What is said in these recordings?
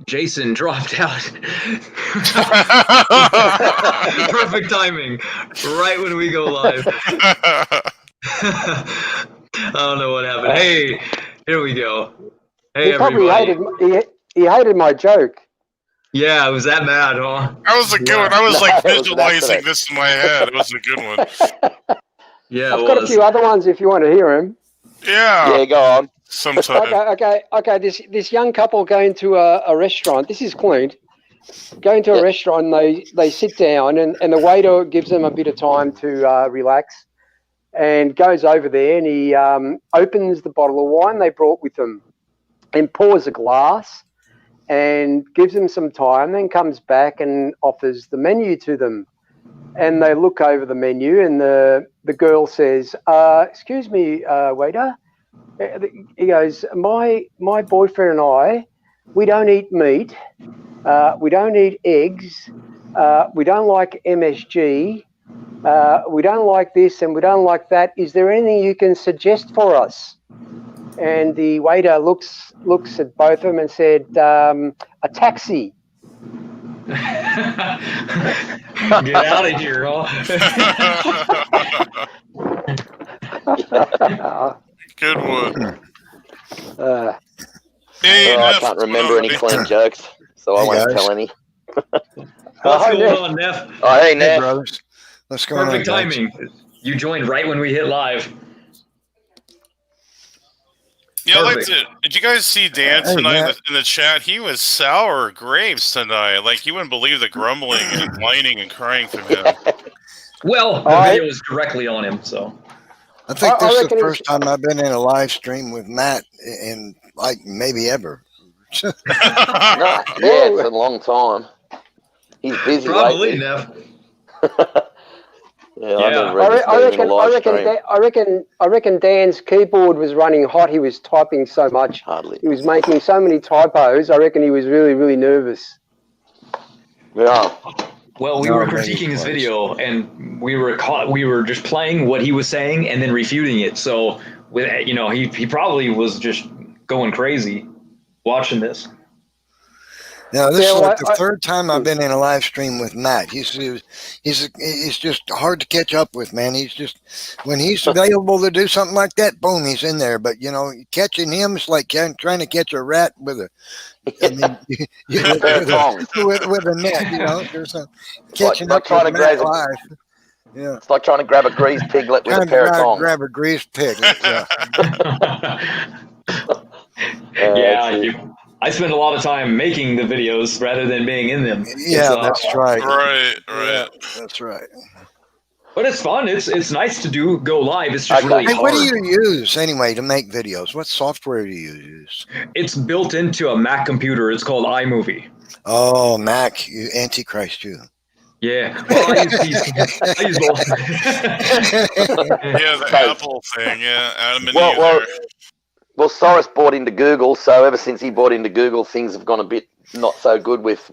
Jason dropped out. Perfect timing, right when we go live. I don't know what happened. Hey, here we go. Hey, he probably everybody. he hated my joke. Yeah, it was that bad, huh? That was a good one. I was visualizing this in my head. It was a good one. Yeah, I've got a few other ones if you want to hear them. Yeah, go on. Sometime. Okay. This young couple going to a restaurant. This is clean. Going to a restaurant, they sit down, and the waiter gives them a bit of time to relax, and goes over there, and he opens the bottle of wine they brought with them, and pours a glass, and gives them some time, then comes back and offers the menu to them. And they look over the menu, and the girl says, "Excuse me, waiter." He goes, "My boyfriend and I, we don't eat meat, we don't eat eggs, we don't like MSG, we don't like this, and we don't like that. Is there anything you can suggest for us?" And the waiter looks at both of them and said, "A taxi." Get out of here, huh? Good one. I can't remember any clean jokes, so I won't tell any. What's going on, Neff? Oh, hey, Neff. Hey, brothers. What's going Perfect on? timing. You joined right when we hit live. Yeah, did you guys see Dan tonight in the chat? He was sour grapes tonight. Like, you wouldn't believe the grumbling and whining and crying from him. Well, the video was directly on him, so. I think this is the first time I've been in a live stream with Matt in, like, maybe ever. It's a long time. He's busy Probably, lately. Neff. I reckon Dan's keyboard was running hot. He was typing so much. Hardly. He was making so many typos. I reckon he was really, really nervous. Yeah. Well, we were critiquing his video, and we were just playing what he was saying and then refuting it. So, he probably was just going crazy watching this. Now, this is like the third time I've been in a live stream with Matt. He's just hard to catch up with, man. He's just, when he's available to do something like that, boom, he's in there. But, catching him is like trying to catch a rat with a net, catching up trying to grab live. Yeah. It's like trying to grab a greased piglet with a pair of tongs. Grab a greased piglet, yeah. I spend a lot of time making the videos rather than being in them. Yeah, that's right. Right. Yeah, that's right. But it's fun. It's nice to go live. It's just really hard. What do you use anyway to make videos? What software do you use? It's built into a Mac computer. It's called iMovie. Oh, Mac, you Antichrist, you. Yeah. Well, I use both. Yeah, the Apple thing. Yeah, Adam and Well, Soros bought into Google, so ever since he bought into Google, things have gone a bit not so good with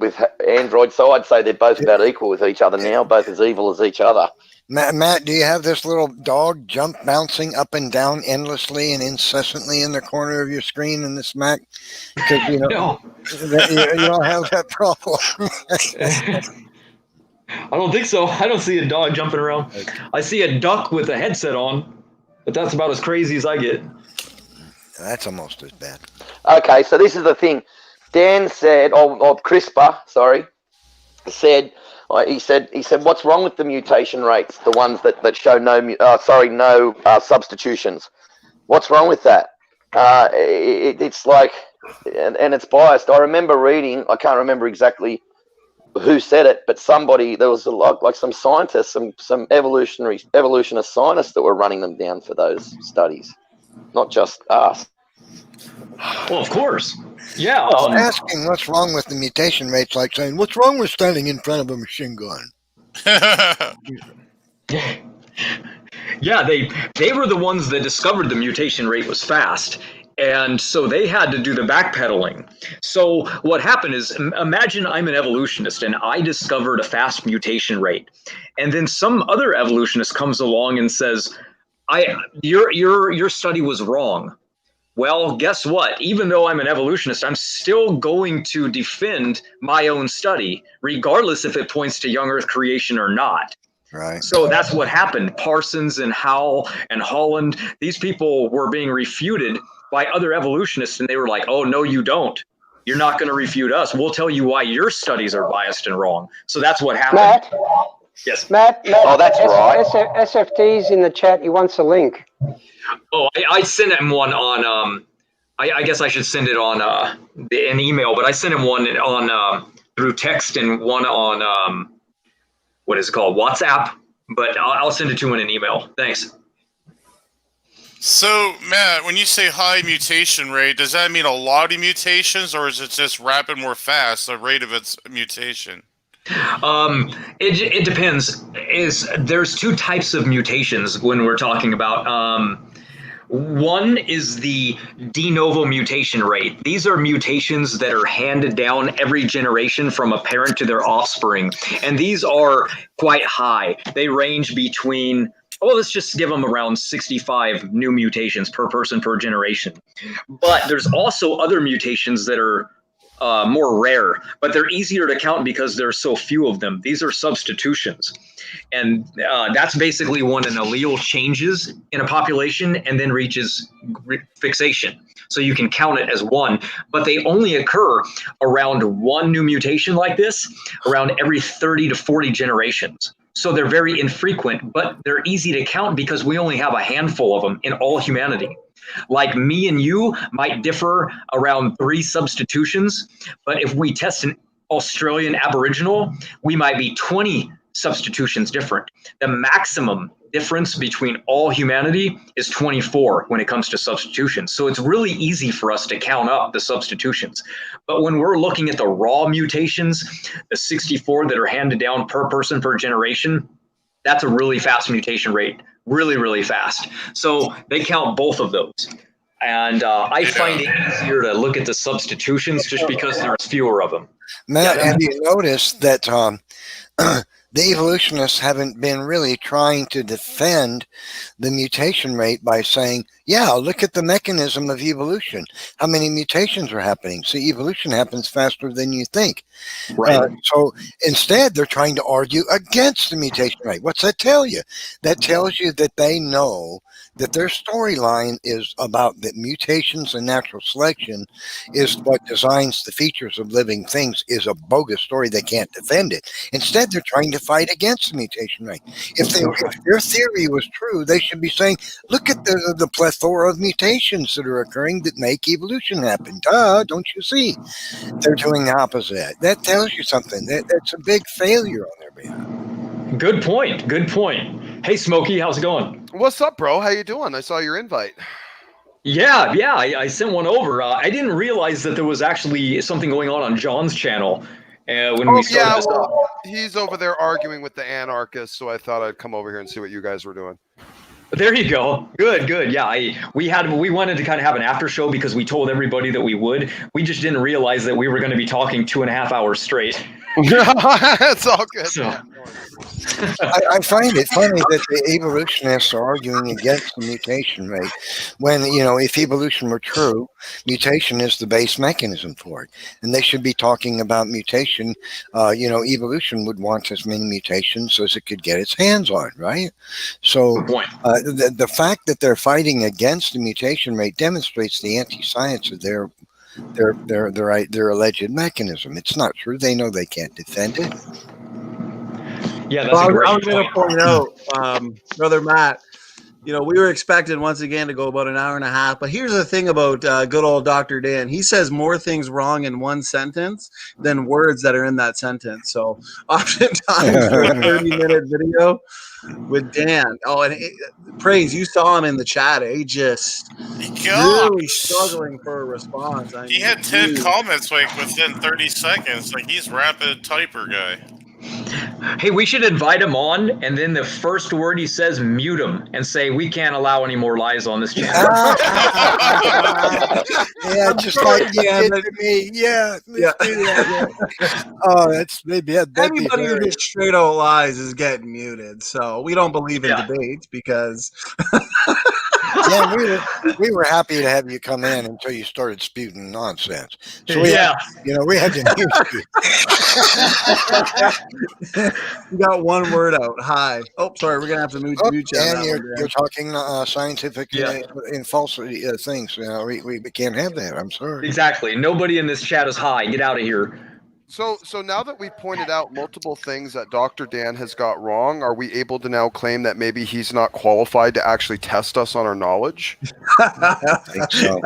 Android. So I'd say they're both about equal with each other now, both as evil as each other. Matt, do you have this little dog bouncing up and down endlessly and incessantly in the corner of your screen in this Mac? Because no. you don't have that problem. I don't think so. I don't see a dog jumping around. I see a duck with a headset on, but that's about as crazy as I get. That's almost as bad. Okay, so this is the thing. Dan said, CRISPR, said, he said, what's wrong with the mutation rates, the ones that show no substitutions? What's wrong with that? It's like, and it's biased. I remember reading, I can't remember exactly who said it, but there was a lot, like some scientists, some evolutionist scientists that were running them down for those studies. Not just us. Well, of course. Yeah. Asking what's wrong with the mutation rates, like saying, what's wrong with standing in front of a machine gun? Yeah, they were the ones that discovered the mutation rate was fast. And so they had to do the backpedaling. So what happened is, imagine I'm an evolutionist and I discovered a fast mutation rate. And then some other evolutionist comes along and says, your study was wrong. Well, guess what? Even though I'm an evolutionist, I'm still going to defend my own study, regardless if it points to young Earth creation or not. Right. So that's what happened. Parsons and Howell and Holland, these people were being refuted by other evolutionists, and they were like, oh, no, you don't. You're not going to refute us. We'll tell you why your studies are biased and wrong. So that's what happened. Matt? Yes. Matt, Oh, that's right. SFT's in the chat. He wants a link. Oh, I sent him one on, I guess I should send it on an email, but I sent him one on through text and one on, what is it called, WhatsApp, but I'll send it to him in an email. Thanks. So, Matt, when you say high mutation rate, does that mean a lot of mutations, or is it just rapid more fast, the rate of its mutation? It depends. There's two types of mutations when we're talking about. One is the de novo mutation rate. These are mutations that are handed down every generation from a parent to their offspring, and these are quite high. They range between, well, let's just give them around 65 new mutations per person per generation. But there's also other mutations that are more rare, but they're easier to count because there's so few of them. These are substitutions. And that's basically when an allele changes in a population and then reaches fixation. So you can count it as one, but they only occur around one new mutation like this, around every 30 to 40 generations. So they're very infrequent, but they're easy to count because we only have a handful of them in all humanity. Like me and you might differ around 3 substitutions, but if we test an Australian Aboriginal, we might be 20 substitutions different. The maximum difference between all humanity is 24 when it comes to substitutions. So it's really easy for us to count up the substitutions. But when we're looking at the raw mutations, the 64 that are handed down per person per generation, that's a really fast mutation rate. Really, really fast. So they count both of those. And I find it easier to look at the substitutions just because there's fewer of them. Matt, have you noticed that the evolutionists haven't been really trying to defend the mutation rate by saying, yeah, look at the mechanism of evolution. How many mutations are happening? So evolution happens faster than you think. Right. So instead, they're trying to argue against the mutation rate. What's that tell you? That tells you that they know that their storyline is about that mutations and natural selection is what designs the features of living things is a bogus story. They can't defend it. Instead, they're trying to fight against the mutation rate. If their theory was true, they should be saying, look at the plethora of mutations that are occurring that make evolution happen. Duh, don't you see? They're doing the opposite. That tells you something. That's a big failure on their behalf. Good point. Good point. Hey, Smokey, how's it going? What's up, bro? How you doing? I saw your invite. Yeah, I sent one over. I didn't realize that there was actually something going on John's channel when we started this up. He's over there arguing with the anarchists, so I thought I'd come over here and see what you guys were doing. There you go. Good. Yeah, we wanted to kind of have an after show because we told everybody that we would. We just didn't realize that we were going to be talking 2.5 hours straight. It's all good. So. I find it funny that the evolutionists are arguing against the mutation rate when, if evolution were true, mutation is the base mechanism for it. And they should be talking about mutation. Evolution would want as many mutations as it could get its hands on, right? So the fact that they're fighting against the mutation rate demonstrates the anti-science of their alleged mechanism. It's not true. They know they can't defend it. Yeah, that's a great I was going to point out, Brother Matt, we were expecting once again to go about an hour and a half. But here's the thing about good old Dr. Dan. He says more things wrong in one sentence than words that are in that sentence. So oftentimes for a 30-minute video with Dan. Oh, and Praise, you saw him in the chat. He just really struggling for a response. He had 10 comments within 30 seconds. He's rapid typer guy. Hey, we should invite him on, and then the first word he says, mute him, and say, we can't allow any more lies on this channel. Yeah, just like you did to me. Yeah. Oh, that's maybe anybody who just straight out lies is getting muted. So we don't believe in debates because Yeah, we were happy to have you come in until you started spewing nonsense. So we Yeah. we had to mute you. You got one word out. Hi. Oh, sorry. We're gonna have to mute you on And that you're, one, Dan. you're talking scientific Yeah. and false things. We can't have that. I'm sorry. Exactly. Nobody in this chat is high. Get out of here. So now that we pointed out multiple things that Dr. Dan has got wrong, are we able to now claim that maybe he's not qualified to actually test us on our knowledge? I think so.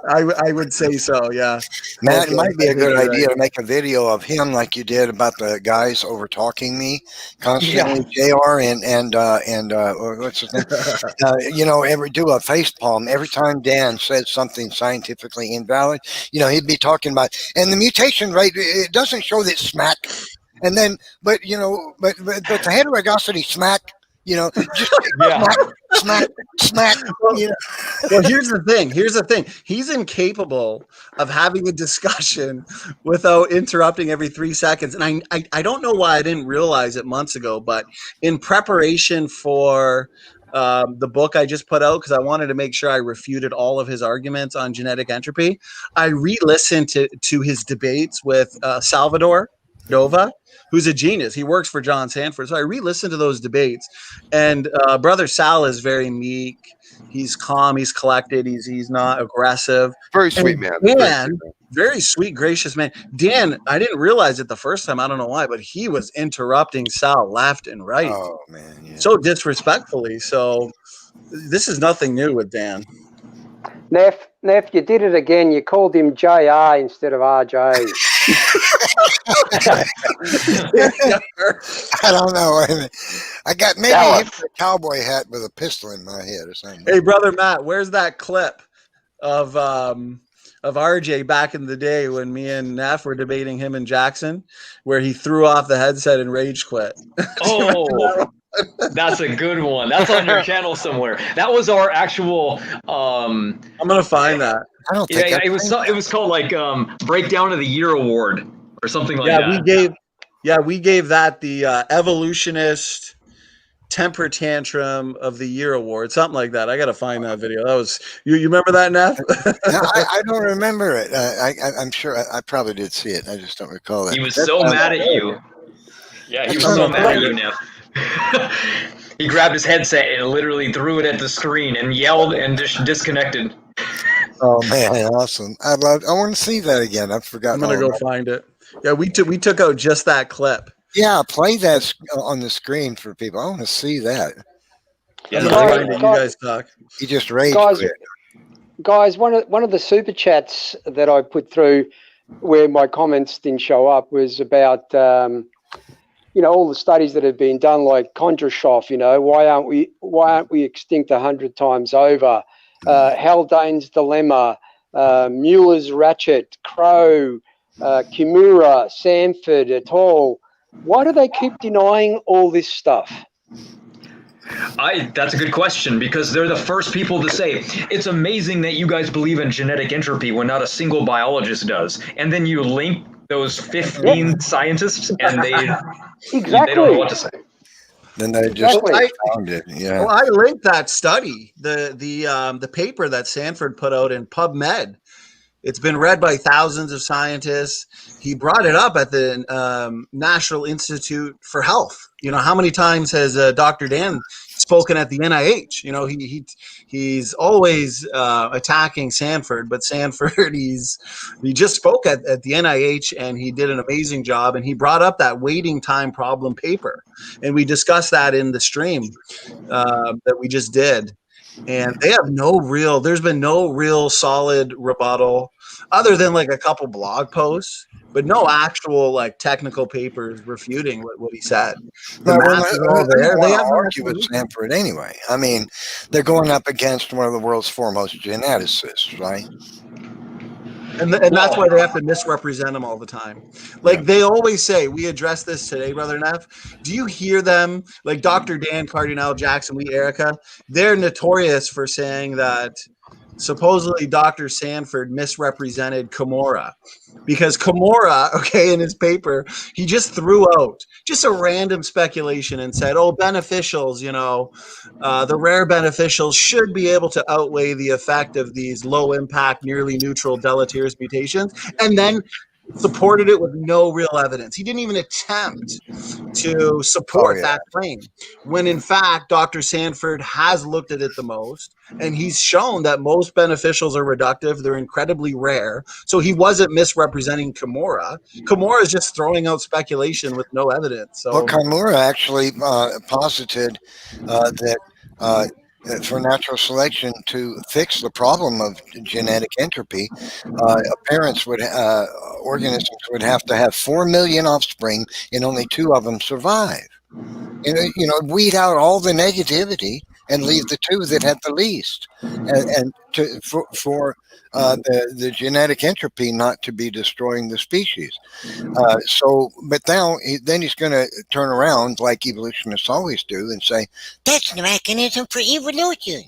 I would say so. Yeah. Matt, it Okay, might be I a think good you're idea right. to make a video of him like you did about the guys over talking me constantly, JR and what's his name? Do a face palm every time Dan says something scientifically invalid. He'd be talking about, and the mutation rate, it doesn't show that smack. And then, but the heterogosity smack, just smack. Well, here's the thing. He's incapable of having a discussion without interrupting every 3 seconds. And I don't know why I didn't realize it months ago, but in preparation for the book I just put out, because I wanted to make sure I refuted all of his arguments on genetic entropy, I re-listened to his debates with Salvador Nova, who's a genius. He works for John Sanford. So I re-listened to those debates, and Brother Sal is very meek. He's calm. He's collected. He's not aggressive. Very sweet man. Dan, very sweet, gracious man. Dan, I didn't realize it the first time. I don't know why, but he was interrupting Sal left and right. Oh man, yeah. So disrespectfully. So this is nothing new with Dan. Neff, you did it again. You called him JR instead of RJ. I don't know. I got maybe a cowboy hat with a pistol in my head or something. Hey, Brother Matt, where's that clip of RJ back in the day when me and Neff were debating him and Jackson, where he threw off the headset and rage quit? Oh, that's a good one. That's on your channel somewhere. That was our actual. I'm gonna find that. I don't think. Yeah, it was called like Breakdown of the Year Award or something like that. We gave that the evolutionist temper tantrum of the year award, something like that. I gotta find that video. That was you remember that, Neff? No, I don't remember it. I'm sure I probably did see it. I just don't recall it. He was so mad at you. Yeah, he was so mad at you, Neff. He grabbed his headset and literally threw it at the screen and yelled and disconnected. Oh man, awesome! I want to see that again. I've forgotten. I'm gonna go find it. Yeah, we took out just that clip. Yeah, play that on the screen for people. I want to see that. Yeah, You guys talk. He just raged. Guys, one of the super chats that I put through, where my comments didn't show up, was about all the studies that have been done, like Kondrashov. Why aren't we extinct 100 times over? Haldane's dilemma, Mueller's ratchet, Crow, Kimura, Sanford, et al. Why do they keep denying all this stuff? That's a good question, because they're the first people to say it's amazing that you guys believe in genetic entropy when not a single biologist does. And then you link those 15 scientists and they don't know what to say. Then they just found it. Yeah. Well, I linked that study, the paper that Sanford put out in PubMed. It's been read by thousands of scientists. He brought it up at the National Institute for Health. How many times has Dr. Dan spoken at the NIH? He's always attacking Sanford, but Sanford, he just spoke at the NIH and he did an amazing job. And he brought up that waiting time problem paper, and we discussed that in the stream that we just did. And they have there's been no real solid rebuttal other than like a couple blog posts, but no actual like technical papers refuting what he said. They have argue with Sanford anyway. I mean, they're going up against one of the world's foremost geneticists, right? And that's why they have to misrepresent them all the time. They always say, we addressed this today, Brother Neff. Do you hear them? Like Dr. Dan, Cardinal, Jackson, Lee, Erica, they're notorious for saying that supposedly Dr. Sanford misrepresented Camorra, because Camorra, okay, in his paper, he just threw out just a random speculation and said, oh, beneficials, the rare beneficials should be able to outweigh the effect of these low impact, nearly neutral deleterious mutations, and then supported it with no real evidence. He didn't even attempt to support that claim, when in fact Dr. Sanford has looked at it the most, and he's shown that most beneficials are reductive. They're incredibly rare. So he wasn't misrepresenting Camorra. Camorra is just throwing out speculation with no evidence. So, well, Camorra actually posited that for natural selection to fix the problem of genetic entropy, organisms would have to have 4 million offspring and only 2 of them survive. Weed out all the negativity and leave the 2 that had the least, for the genetic entropy not to be destroying the species. But now then he's going to turn around like evolutionists always do and say that's the mechanism for evolution.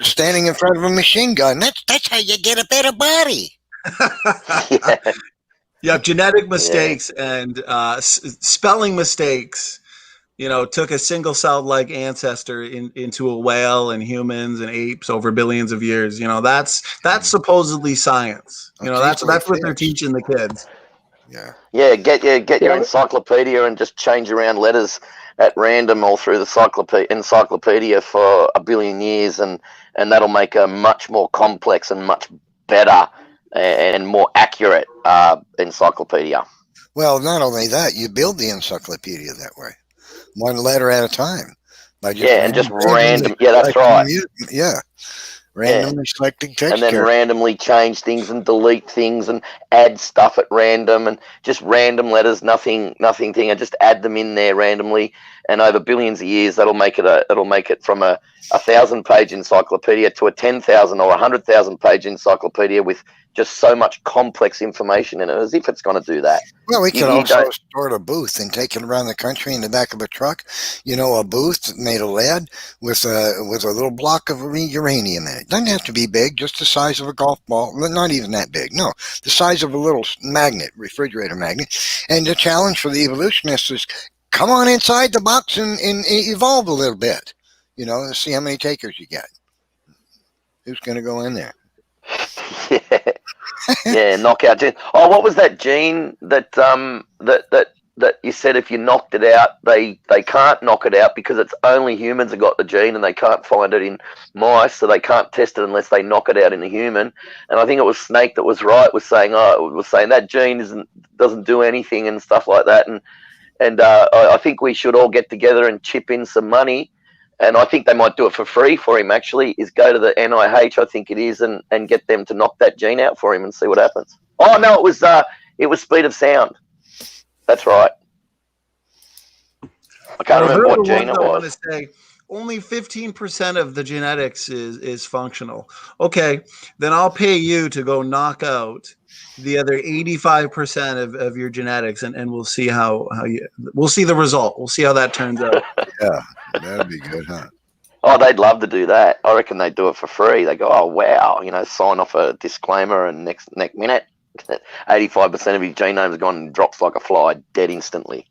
Standing in front of a machine gun. That's how you get a better body. Yeah, genetic mistakes and spelling mistakes. Took a single-celled-like ancestor into a whale and humans and apes over billions of years. That's supposedly science. That's what they're teaching the kids. Yeah. Get your encyclopedia and just change around letters at random all through the encyclopedia for a billion years, and that'll make a much more complex and much better and more accurate encyclopedia. Well, not only that, you build the encyclopedia that way, one letter at a time. Just random. Yeah, that's right. Randomly selecting text, and then randomly change things and delete things and add stuff at random, and just random letters, nothing thing, and just add them in there randomly. And over billions of years, that'll make it from a 1,000-page encyclopedia to a 10,000 or 100,000 page encyclopedia with just so much complex information in it, as if it's going to do that. Well, we could also start a booth and take it around the country in the back of a truck. A booth made of lead with a little block of uranium in it. Doesn't have to be big, just the size of a golf ball. Not even that big. No, the size of a little refrigerator magnet. And the challenge for the evolutionists is come on inside the box and evolve a little bit. And see how many takers you get. Who's going to go in there? Knockout gene. Oh, what was that gene that you said if you knocked it out, they can't knock it out because it's only humans have got the gene and they can't find it in mice, so they can't test it unless they knock it out in a human. And I think it was Snake that was saying that gene doesn't do anything and stuff like that. And I think we should all get together and chip in some money. And I think they might do it for free for him, actually, is go to the NIH, I think it is, and get them to knock that gene out for him and see what happens. Oh, no, it was speed of sound. That's right. I can't remember what gene it was. I want to say only 15% of the genetics is functional. Okay, then I'll pay you to go knock out the other 85% of your genetics, and we'll see we'll see the result. We'll see how that turns out. Yeah, that'd be good, huh? Oh, they'd love to do that. I reckon they'd do it for free. They go, oh, wow, sign off a disclaimer, and next minute, 85% of his genome's gone and drops like a fly, dead instantly.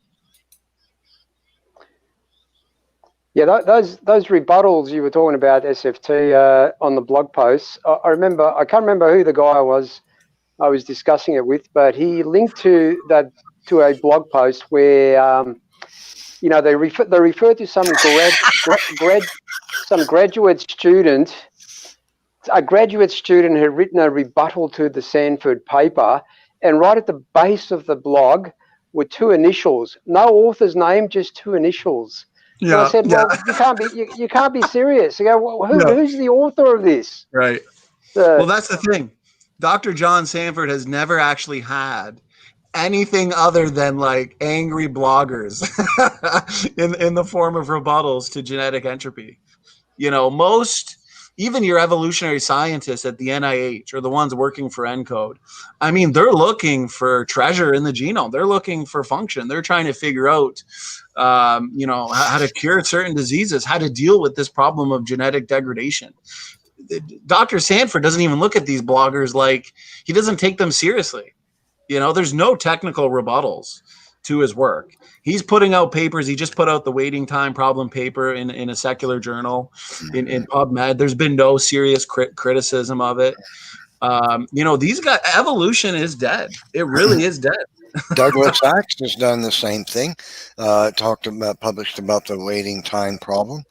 Yeah, those rebuttals you were talking about, SFT, on the blog posts, I can't remember who the guy was I was discussing it with, but he linked to a blog post where they refer to some graduate student. A graduate student had written a rebuttal to the Sanford paper, and right at the base of the blog were 2 initials, no author's name, just 2 initials. Yeah, and I said, well, you can't be serious. You go, who's the author of this? Right. Well, that's the thing. Dr. John Sanford has never actually had anything other than like angry bloggers in the form of rebuttals to genetic entropy. Most even your evolutionary scientists at the NIH or the ones working for ENCODE, I mean, they're looking for treasure in the genome. They're looking for function. They're trying to figure out, how to cure certain diseases, how to deal with this problem of genetic degradation. Dr. Sanford doesn't even look at these bloggers like he doesn't take them seriously. There's no technical rebuttals to his work. He's putting out papers. He just put out the waiting time problem paper in a secular journal in PubMed. There's been no serious criticism of it. These guys, evolution is dead. It really is dead. Douglas Sachs has done the same thing, published about the waiting time problem.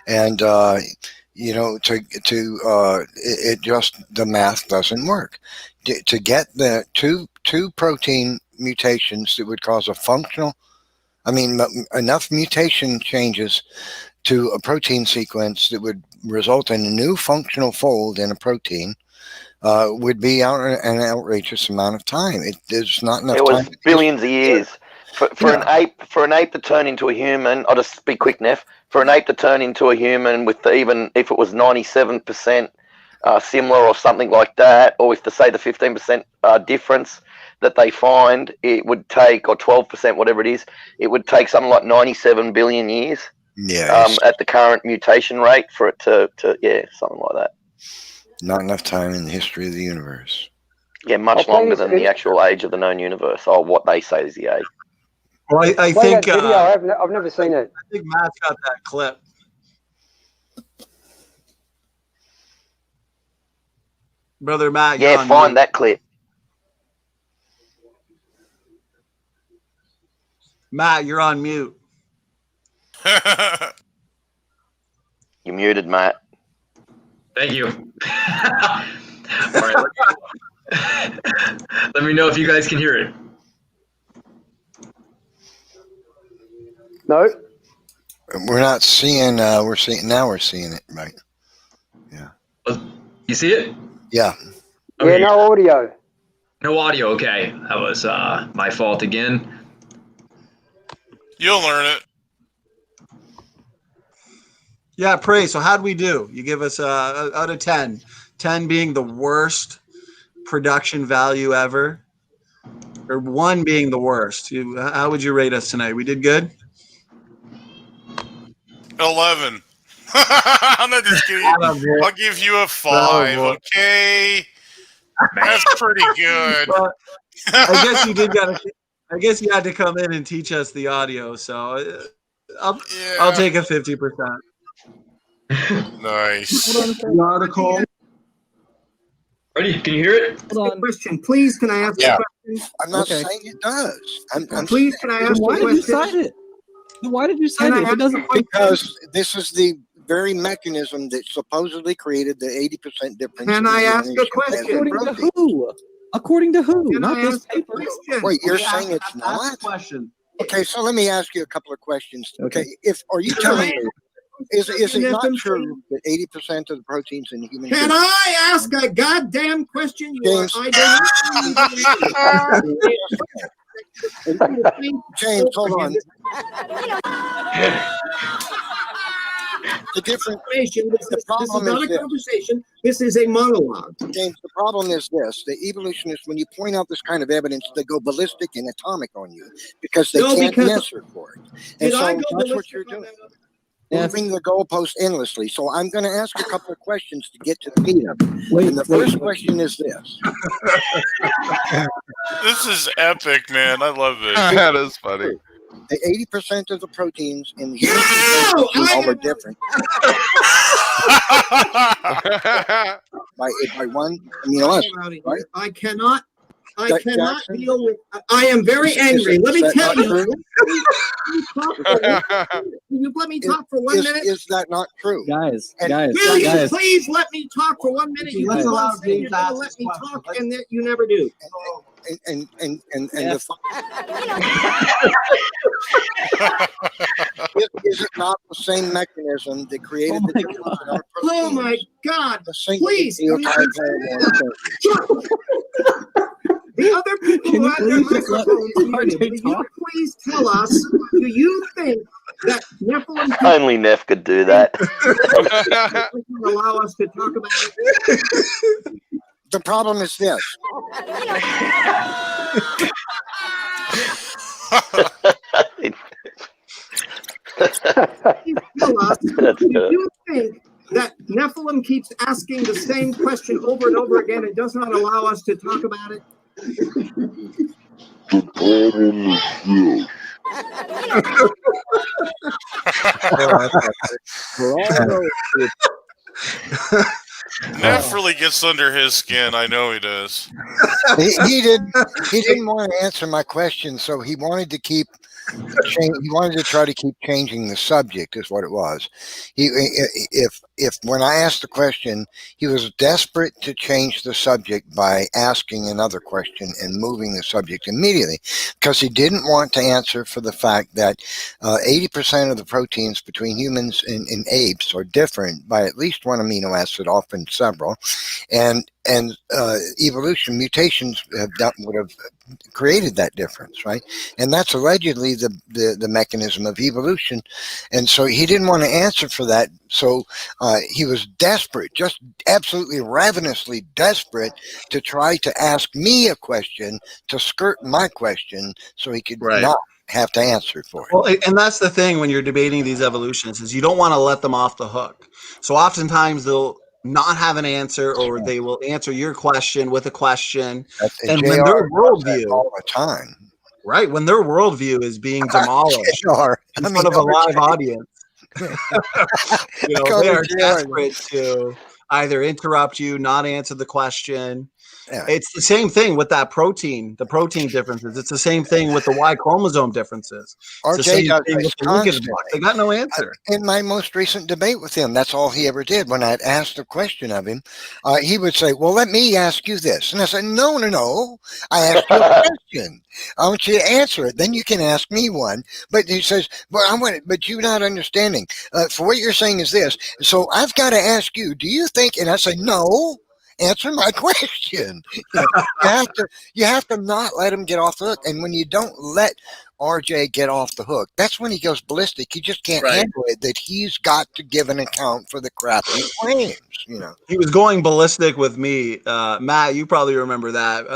And, it just, the math doesn't work. To get the two protein mutations that would cause enough mutation changes to a protein sequence that would result in a new functional fold in a protein would be an outrageous amount of time. There's not enough time. It was billions of years. For an ape to turn into a human, I'll just be quick, Neff. For an ape to turn into a human with even if it was 97% similar or something like that, or if to say the 15% difference that they find, it would take, or 12%, whatever it is, it would take something like 97 billion years. At the current mutation rate for it to something like that. Not enough time in the history of the universe. Yeah, much longer than the actual age of the known universe, or what they say is the age. Well, I think video. I've never seen it. I think Matt's got that clip. Brother Matt, yeah, find that clip. Matt, you're on mute. You're muted, Matt. Thank you. All right. Let me know if you guys can hear it. No. We're not seeing. We're seeing it, right? Yeah. You see it? Yeah. Okay. Yeah. No audio. No audio. Okay, that was my fault again. You'll learn it. Yeah, Pray. So how'd we do? You give us out of 10. 10 being the worst production value ever, or 1 being the worst. How would you rate us tonight? We did good? 11. I'm not just kidding. I'll give you a 5. Okay, that's pretty good. Well, I guess you did. I guess you had to come in and teach us the audio. So I'll take a 50%. Nice. The article. Ready? Can you hear it? Hold on. Question, please. Can I ask a question? I'm not saying it does. Please, can I ask a question? Why did you cite it? Why did you cite it? It doesn't. Because this is the very mechanism that supposedly created the 80% difference. Can I ask a question? According to who? According to who? Not this paper. Wait, you're saying it's not? Question. Okay, so let me ask you a couple of questions. Okay, are you telling me? Is it not true that 80% of the proteins in the human? Can I ask a goddamn question? James, James, hold on. The different. This is not a conversation. This is a monologue. James, the problem is this: the evolutionists, when you point out this kind of evidence, they go ballistic and atomic on you because they can't answer for it. And so that's what you're doing. Moving the goalpost endlessly. So I'm going to ask a couple of questions to get to the meat of it. And the first question is this. This is epic, man. I love this. That is funny. The 80% of the proteins in the human all are different. by one amino acid, right? I cannot deal with. I am very angry. Let me tell you. You let me talk for 1 minute. Is that not true, guys? Will you please let me talk for 1 minute? You let me talk, and that you never do. And is it not the same mechanism that created the difference in our proteins? Oh my God! Please. The other people who have their microphones, will you please tell us, do you think that Nephilim keeps Only Neff could do that. doesn't allow us to talk about it. The problem is this. Tell us, That's do good. you think that Nephilim keeps asking the same question over and over again and does not allow us to talk about it? The problem is this. Neff really gets under his skin. I know he does. He didn't want to answer my question, so he wanted to keep. He wanted to try to keep changing the subject, is what it was. If when I asked the question, he was desperate to change the subject by asking another question and moving the subject immediately, because he didn't want to answer for the fact that 80% of the proteins between humans and apes are different by at least one amino acid, often several, and evolution mutations would have created that difference, right? And that's allegedly the mechanism of evolution. And so he didn't want to answer for that. So he was desperate, just absolutely ravenously desperate to try to ask me a question to skirt my question so he could not have to answer for it. Well, and that's the thing when you're debating these evolutionists is you don't want to let them off the hook. So oftentimes they'll not have an answer, or they will answer your question with a question. And when their worldview all the time, right, when their worldview is being demolished in front of a live audience, they are desperate to either interrupt you, not answer the question. Yeah. It's the same thing with that protein, the protein differences. It's the same thing with the Y chromosome differences. It's the same thing with the linkage block. They got no answer. In my most recent debate with him, that's all he ever did. When I'd asked a question of him, he would say, well, let me ask you this. And I said, no. I asked you a question. I want you to answer it. Then you can ask me one. But he says, but you're not understanding. For what you're saying is this. So I've got to ask you, do you think, and I say, no. Answer my question. You have to not let him get off the hook. And when you don't let RJ get off the hook, that's when he goes ballistic. He just can't handle it, that he's got to give an account for the crap he claims. He was going ballistic with me. Matt, you probably remember that.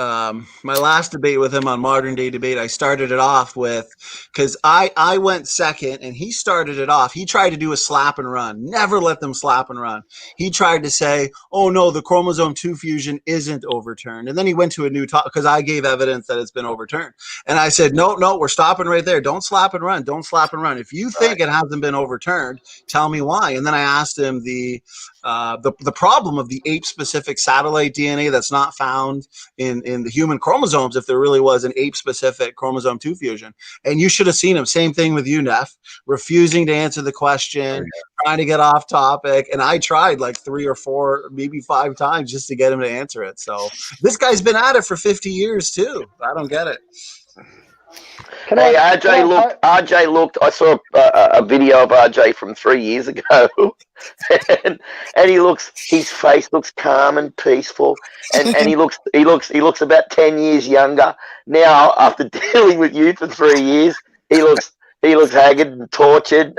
My last debate with him on Modern Day Debate, I started it off with, because I went second and he started it off. He tried to do a slap and run. Never let them slap and run. He tried to say, oh no, the chromosome 2 fusion isn't overturned. And then he went to a new topic because I gave evidence that it's been overturned. And I said, no, we're stopping right there. Don't slap and run. Don't slap and run. If you think it hasn't been overturned, tell me why. And then I asked him the problem of the ape-specific satellite DNA that's not found in the human chromosomes, if there really was an ape-specific chromosome 2 fusion. And you should have seen him. Same thing with you, Neff, refusing to answer the question, trying to get off topic. And I tried like 3 or 4, maybe 5 times just to get him to answer it. So this guy's been at it for 50 years too. I don't get it. RJ looked, I saw a video of RJ from 3 years ago, and his face looks calm and peaceful, and he looks about 10 years younger. Now, after dealing with you for 3 years, he looks haggard and tortured.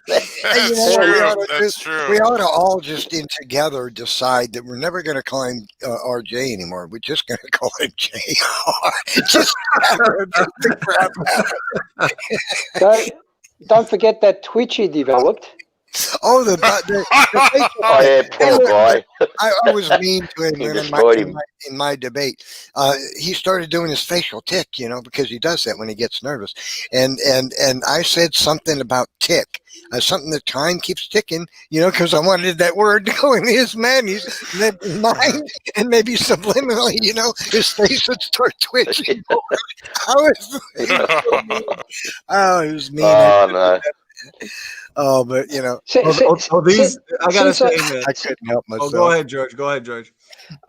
That's true. We ought to all just in together decide that we're never going to call him RJ anymore. We're just going to call him JR. Just the crap out of it. Don't forget that Twitch he developed. Oh, the poor guy. I was mean to him in my debate. He started doing his facial tick, because he does that when he gets nervous. And I said something about tick. Something that time keeps ticking, because I wanted that word to go in his mind, and maybe subliminally, his face would start twitching. It was mean. Oh, no. Oh, but I gotta say, I couldn't help myself. Go ahead, George.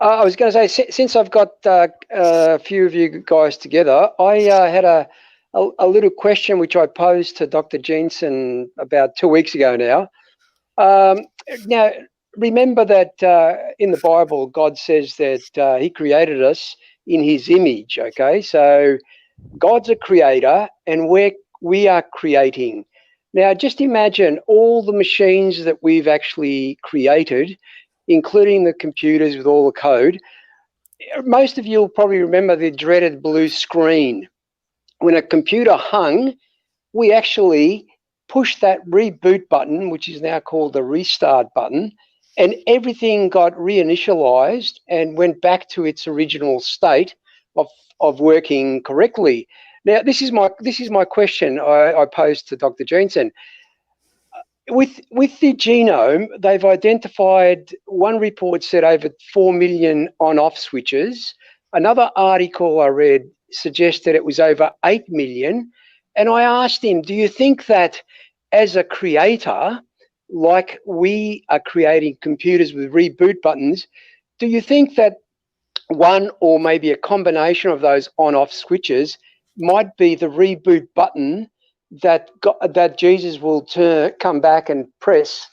I was going to say, since I've got a few of you guys together, I had a little question which I posed to Dr. Jensen about 2 weeks ago now. Now, remember that in the Bible, God says that He created us in His image. Okay, so God's a creator, and we are creating. Now, just imagine all the machines that we've actually created, including the computers with all the code. Most of you will probably remember the dreaded blue screen. When a computer hung, we actually pushed that reboot button, which is now called the restart button, and everything got reinitialized and went back to its original state of working correctly. Now, this is my question I posed to Dr. Jensen. With the genome, they've identified, one report said over 4 million on-off switches. Another article I read suggested it was over 8 million. And I asked him, do you think that as a creator, like we are creating computers with reboot buttons, do you think that one or maybe a combination of those on-off switches might be the reboot button that Jesus will come back and press,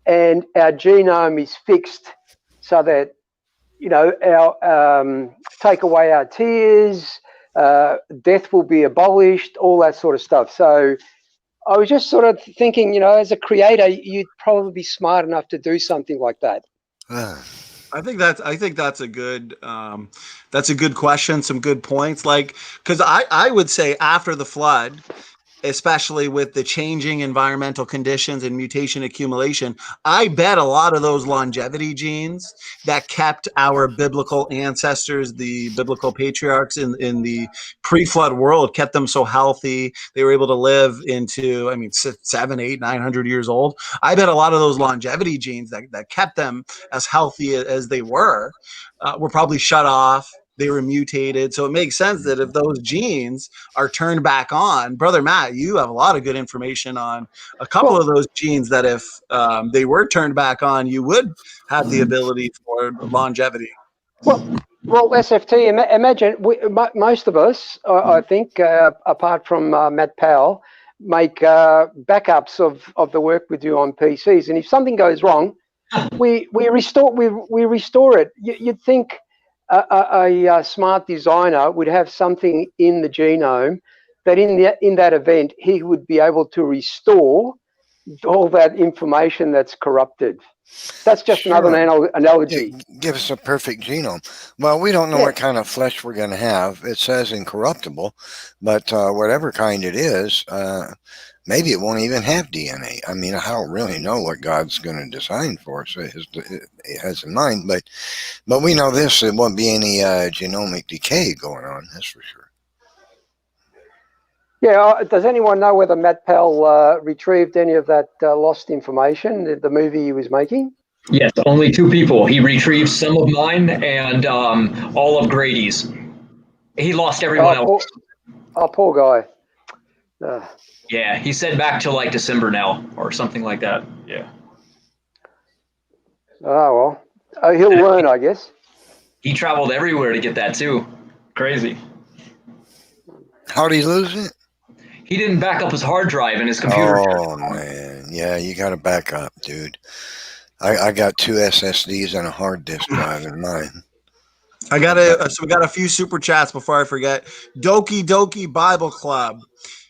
and our genome is fixed so that, our take away our tears, death will be abolished, all that sort of stuff. So I was just sort of thinking, as a creator, you'd probably be smart enough to do something like that. I think that's a good question. Some good points. Because I would say after the flood, especially with the changing environmental conditions and mutation accumulation, I bet a lot of those longevity genes that kept our biblical ancestors, the biblical patriarchs in the pre-flood world, kept them so healthy. They were able to live into, 700, 800, 900 years old. I bet a lot of those longevity genes that kept them as healthy as they were probably shut off. They were mutated. So it makes sense that if those genes are turned back on, Brother Matt, you have a lot of good information on a couple of those genes that if they were turned back on, you would have the ability for longevity. Well, SFT, imagine most of us, I think, apart from Matt Powell, make backups of the work we do on PCs. And if something goes wrong, we restore it. You'd think a smart designer would have something in the genome that in that event he would be able to restore all that information that's corrupted. That's just another analogy. Give us a perfect genome. Well, we don't know what kind of flesh we're going to have. It says incorruptible, but whatever kind it is, maybe it won't even have DNA. I don't really know what God's going to design for us. It has in mind, but we know this: there won't be any genomic decay going on. That's for sure. Yeah. Does anyone know whether Matt Powell retrieved any of that lost information, the movie he was making? Yes, only 2 people. He retrieved some of mine and all of Grady's. He lost everyone else. Poor guy. Yeah, he said back till December now or something like that. Yeah. Oh, well. He'll learn, I guess. He traveled everywhere to get that too. Crazy. How'd he lose it? He didn't back up his hard drive in his computer. Oh, man. Yeah, you got to back up, dude. I got 2 SSDs and a hard disk drive in mine. So we got a few super chats before I forget. Doki Doki Bible Club.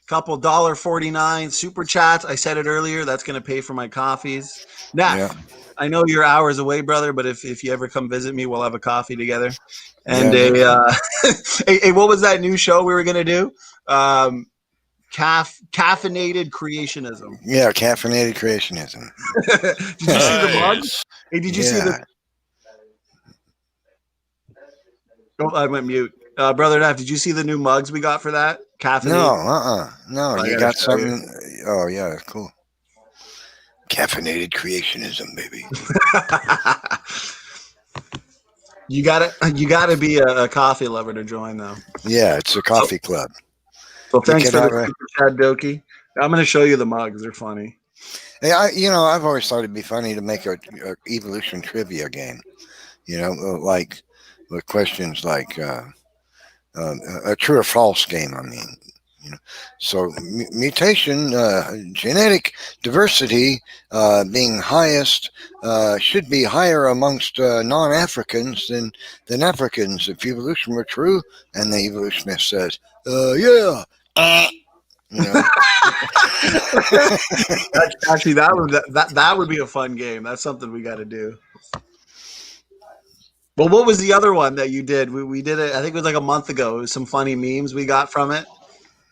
Couple $1.49 super chats. I said it earlier. That's going to pay for my coffees. Now, I know you're hours away, brother, but if you ever come visit me, we'll have a coffee together. And what was that new show we were going to do? Caffeinated creationism. Yeah, caffeinated creationism. Did you see the mugs? Hey, did you see the? Oh, I went mute. Brother Neff, did you see the new mugs we got for that? Caffeinated? No. No, you got something. Oh, yeah, cool. Caffeinated creationism, baby. You gotta be a coffee lover to join, though. Yeah, it's a coffee club. So thanks for the super chat, Doki. I'm going to show you the mugs. They're funny. Hey, I've always thought it'd be funny to make a evolution trivia game. With questions like a true or false game. So mutation, genetic diversity being highest should be higher amongst non-Africans than Africans if evolution were true. And the evolutionist says, yeah. Actually, that would be a fun game. That's something we got to do. Well, what was the other one that you did? We did it. I think it was like a month ago. It was some funny memes we got from it.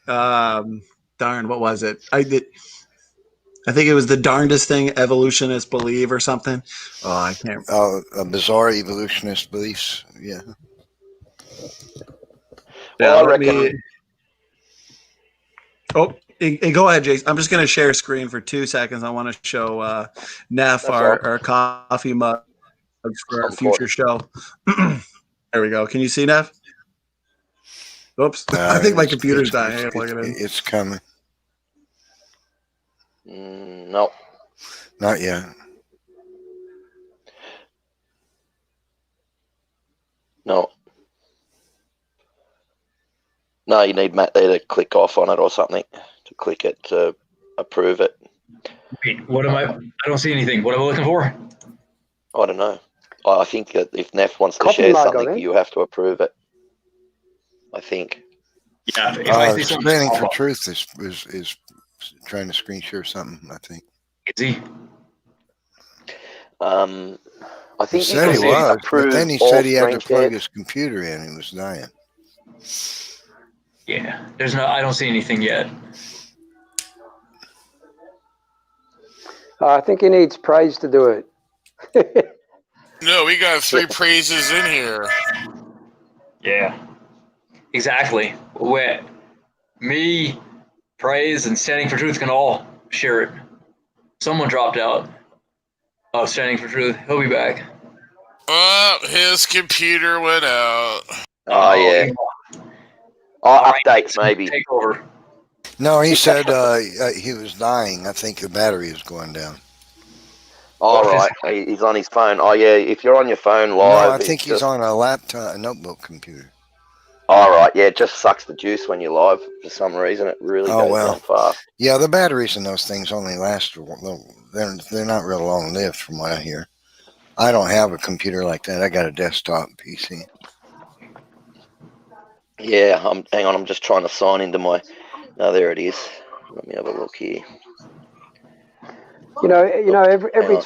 Darn, what was it? I think it was the darndest thing evolutionists believe or something. Oh, I can't. Bizarre evolutionist beliefs. Yeah. Well, I reckon. Oh, go ahead, Jason. I'm just going to share screen for 2 seconds. I want to show Neff our coffee mugs for our future show. There we go. Can you see Neff? Oops. I think my computer's dying. It's coming. No. Not yet. No. No, you need Matt there to click off on it or something to click it to approve it. Wait, what am I don't see anything. What am I looking for? I don't know. I think that if Neff wants to share something, you have to approve it. I think. Yeah. If I see something Standing for Truth is trying to screen share something, I think. Is he? I think he said he was, but then he said he had to plug his computer in. He was dying. Yeah, I don't see anything yet. I think he needs praise to do it. No, we got 3 praises in here. Yeah, exactly. Me, praise, and Standing for Truth can all share it. Someone dropped out. Oh, Standing for Truth. He'll be back. Oh, his computer went out. Oh, yeah. Update, maybe. Take over. No, he said he was dying. I think the battery is going down. All right. He's on his phone. Oh, yeah. If you're on your phone live. No, I think he's on a laptop, a notebook computer. All right. Yeah, it just sucks the juice when you're live for some reason. It really goes down fast. Yeah, the batteries in those things only last. They're not real long lived, from what I hear. I don't have a computer like that. I got a desktop PC. Yeah, hang on. I'm just trying to sign into my. Oh, there it is. Let me have a look here. Every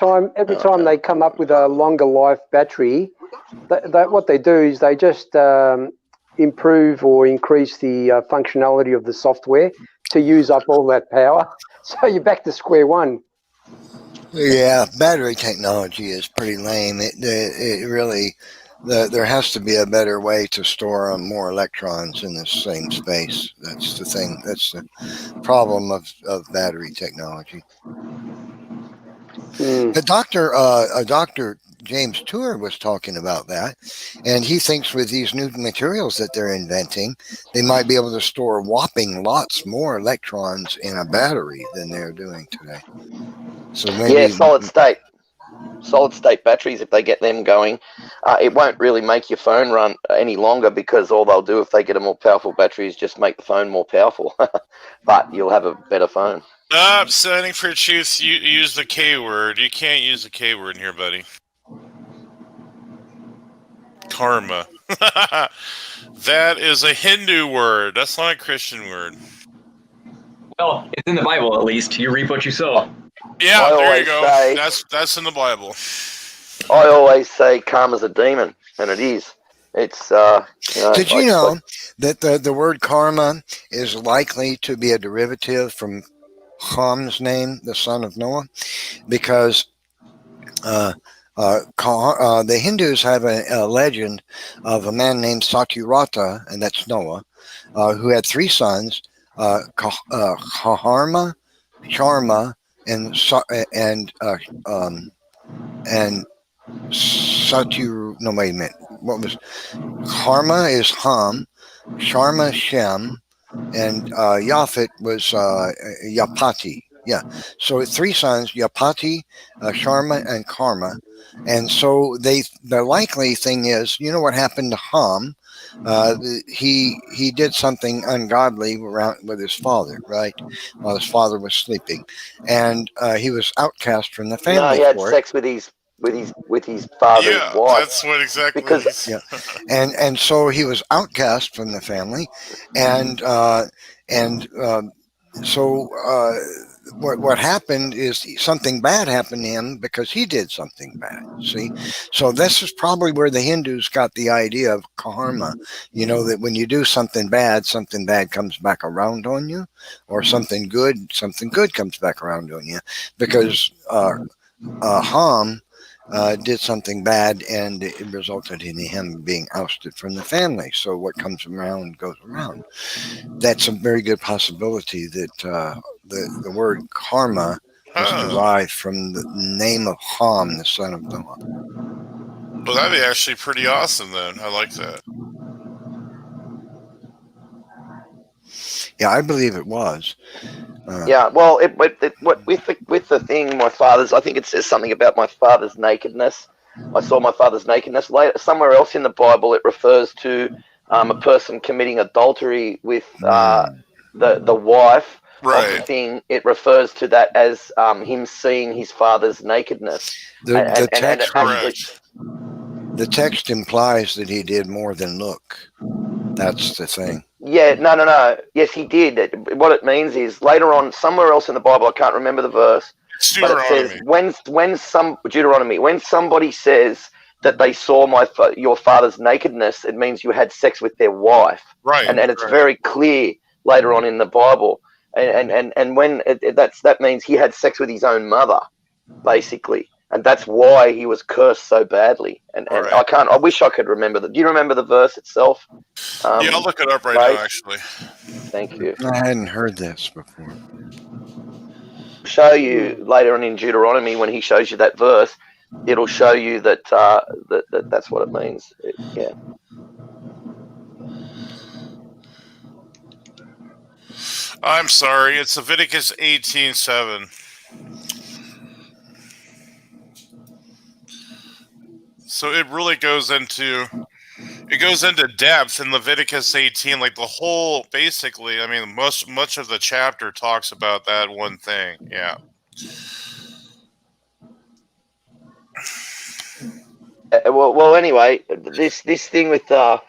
time they come up with a longer life battery, what they do is they just improve or increase the functionality of the software to use up all that power. So you're back to square one. Yeah, battery technology is pretty lame. It really, there has to be a better way to store more electrons in the same space. That's the thing. That's the problem of battery technology. The Dr. James Tour was talking about that, and he thinks with these new materials that they're inventing, they might be able to store whopping lots more electrons in a battery than they're doing today. So maybe, solid state batteries, if they get them going, it won't really make your phone run any longer, because all they'll do if they get a more powerful battery is just make the phone more powerful. But you'll have a better phone. Standing for Truth, you use the K word. You can't use the K word in here, buddy. Karma. That is a Hindu word. That's not a Christian word. Well, it's in the Bible, at least. You reap what you sow. Yeah, there you go. That's in the Bible. I always say karma's a demon, and it is. It's Did you know that the word karma is likely to be a derivative from Ham's name, the son of Noah, because the Hindus have a legend of a man named Satyvrata, and that's Noah, who had 3 sons, Karma, Sharma, and Satyu. No, wait a minute. What was Karma is Ham, Sharma Shem, and Yaphet was Yapati. Yeah. So 3 sons, Yapati, Sharma, and Karma. And so the likely thing is, you know what happened to Ham? He did something ungodly around with his father, right? While his father was sleeping, and he was outcast from the No, family he had for it. sex with his father's Yeah, wife. that's what exactly. Because Yeah, and so he was outcast from the family, and so what happened is something bad happened to him because he did something bad. See, so this is probably where the Hindus got the idea of karma. You know, that when you do something bad comes back around on you, or something good comes back around on you, because Ham did something bad and it resulted in him being ousted from the family. So what comes around goes around. That's a very good possibility that the word karma is derived from the name of Ham, the son of Noah. Well, that'd be actually pretty awesome then. I like that. Yeah, I believe it was. Yeah, well, with the thing, my father's. I think it says something about my father's nakedness. I saw my father's nakedness. Later, somewhere else in the Bible, it refers to a person committing adultery with the wife of the thing. It refers to that as him seeing his father's nakedness. The text, actually, the text implies that he did more than look. That's the thing. Yeah, no. Yes, he did. What it means is later on, somewhere else in the Bible, I can't remember the verse, but it says when somebody says that they saw your father's nakedness, it means you had sex with their wife, right? And it's very clear later on in the Bible, and when that means he had sex with his own mother, basically. And that's why he was cursed so badly. And I can't. I wish I could remember that. Do you remember the verse itself? Yeah, I'll look it up right now. Actually, thank you. I hadn't heard this before. Show you later on in Deuteronomy when he shows you that verse. It'll show you that that's what it means. Yeah. I'm sorry. It's Leviticus 18:7. So it really goes into depth in Leviticus 18, like the whole, basically, I mean, much of the chapter talks about that one thing. Yeah. Well. Anyway, this thing with the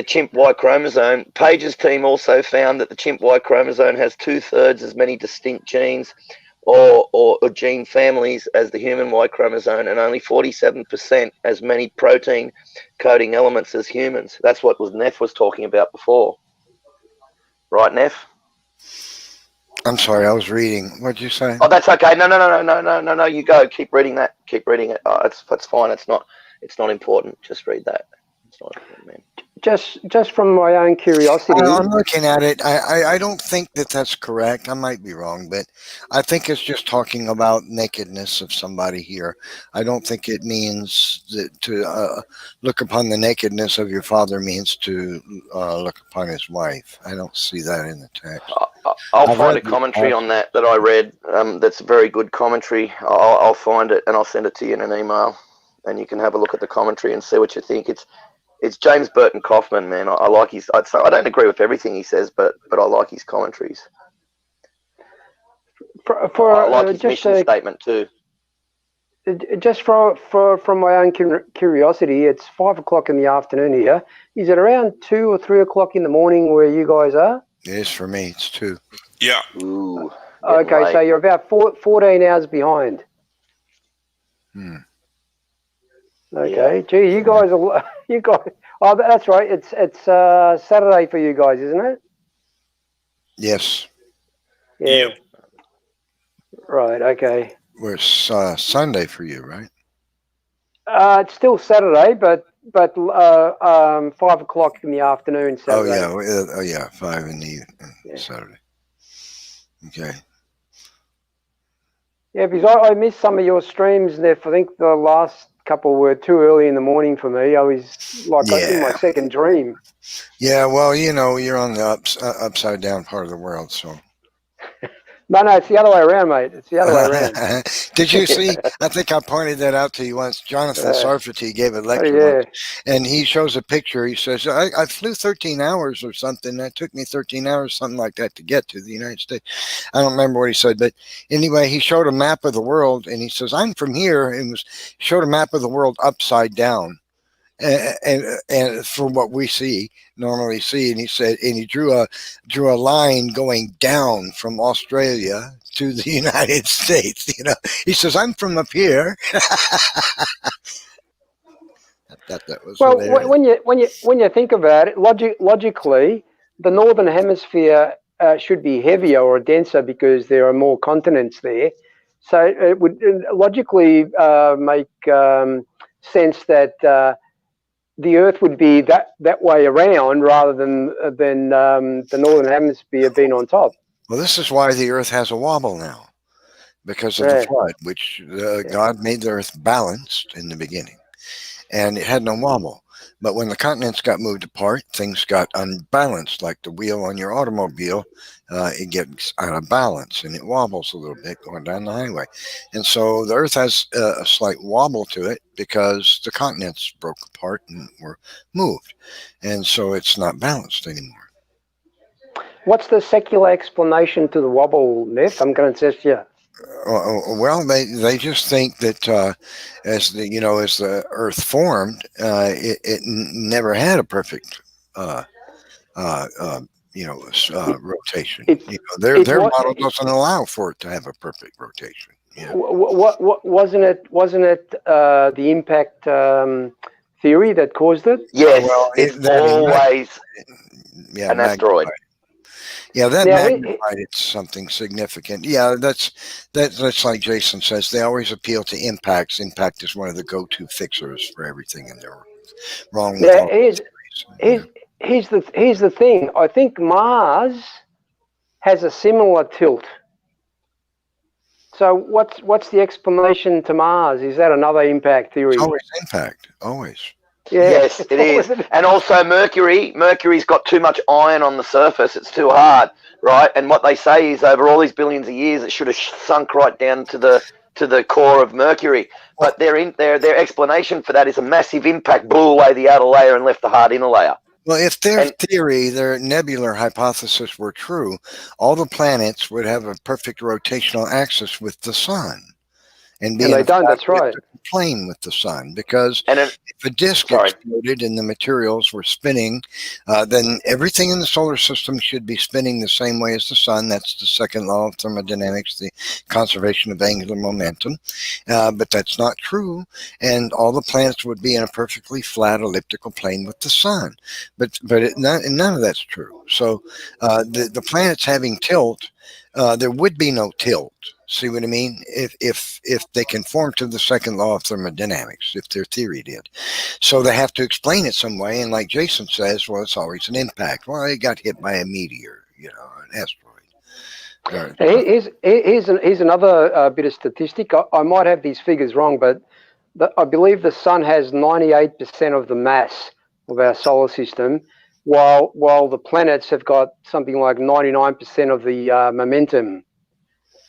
chimp Y chromosome. Page's team also found that the chimp Y chromosome has 2/3 as many distinct genes or gene families as the human Y chromosome, and only 47% as many protein coding elements as humans. That's what Neff was talking about before. Right, Neff? I'm sorry, I was reading. What'd you say? Oh, that's okay. No. You go. Keep reading that. Keep reading it. Oh, that's fine. It's not important. Just read that. It's not important, man. Just from my own curiosity. I'm looking at it. I don't think that's correct. I might be wrong, but I think it's just talking about nakedness of somebody here. I don't think it means that to look upon the nakedness of your father means to look upon his wife. I don't see that in the text. I'll find a commentary on that I read. That's a very good commentary. I'll find it and I'll send it to you in an email, and you can have a look at the commentary and see what you think. It's James Burton Kaufman, man. I like his. I don't agree with everything he says, but I like his commentaries. I like his mission statement too. Just from my own curiosity, it's 5 o'clock in the afternoon here. Is it around 2 or 3 o'clock in the morning where you guys are? It is for me. It's 2. Yeah. Ooh. Okay, late. so you're about 14 hours behind. Okay, yeah. Gee, you guys are. Oh, that's right. It's Saturday for you guys, isn't it? Yes. Yeah. Yep. Right. Okay. Well, it's Sunday for you, right? It's still Saturday, but 5 o'clock in the afternoon Saturday. Oh yeah, 5 in the evening Saturday. Okay. Yeah, because I missed some of your streams there. I think the last couple were too early in the morning for me. I was in my second dream. Yeah, well, you're on the upside down part of the world, so. No, it's the other way around, mate. It's the other way around. Did you see? I think I pointed that out to you once. Jonathan Sarfati gave a lecture once, and he shows a picture. He says, I flew 13 hours or something. That took me 13 hours, something like that, to get to the United States. I don't remember what he said, but anyway, he showed a map of the world, and he says, I'm from here, and showed a map of the world upside down. And for what we normally see, and he said, and he drew a line going down from Australia to the United States. He says, I'm from up here. I thought that was hilarious. when you think about it, logically, the northern hemisphere should be heavier or denser because there are more continents there. So it would logically make sense that the Earth would be that way around rather than the northern hemisphere being on top. Well, this is why the Earth has a wobble now, because of the flood, which God made the Earth balanced in the beginning, and it had no wobble. But when the continents got moved apart, things got unbalanced, like the wheel on your automobile. It gets out of balance and it wobbles a little bit going down the highway. And so the Earth has a slight wobble to it because the continents broke apart and were moved. And so it's not balanced anymore. What's the secular explanation to the wobble, Neff? I'm going to test you. Well, they just think that as the Earth formed, it never had a perfect rotation. Their model doesn't allow for it to have a perfect rotation. What wasn't it the impact theory that caused it? Yes, it's always an asteroid. Yeah, that magnified it's something significant. Yeah, that's like Jason says. They always appeal to impacts. Impact is one of the go-to fixers for everything, and they're wrong with all here's the thing. I think Mars has a similar tilt. So what's the explanation to Mars? Is that another impact theory? It's always impact, always. Yeah, yes, it is. And also Mercury's got too much iron on the surface. It's too hard, right? And what they say is over all these billions of years, it should have sunk right down to the core of Mercury. But their explanation for that is a massive impact blew away the outer layer and left the hard inner layer. Well, if their nebular hypothesis were true, all the planets would have a perfect rotational axis with the sun. And they don't, that's right. Plane with the sun, because if a disk exploded and the materials were spinning, then everything in the solar system should be spinning the same way as the sun. That's the second law of thermodynamics, the conservation of angular momentum. But that's not true, and all the planets would be in a perfectly flat elliptical plane with the sun. But none of that's true. So the planets having tilt, there would be no tilt. See what I mean? If they conform to the second law of thermodynamics, if their theory did. So they have to explain it some way. And like Jason says, well, it's always an impact. Well, it got hit by a meteor, an asteroid. Here's another bit of statistic. I might have these figures wrong, but I believe the sun has 98% of the mass of our solar system, while the planets have got something like 99% of the momentum.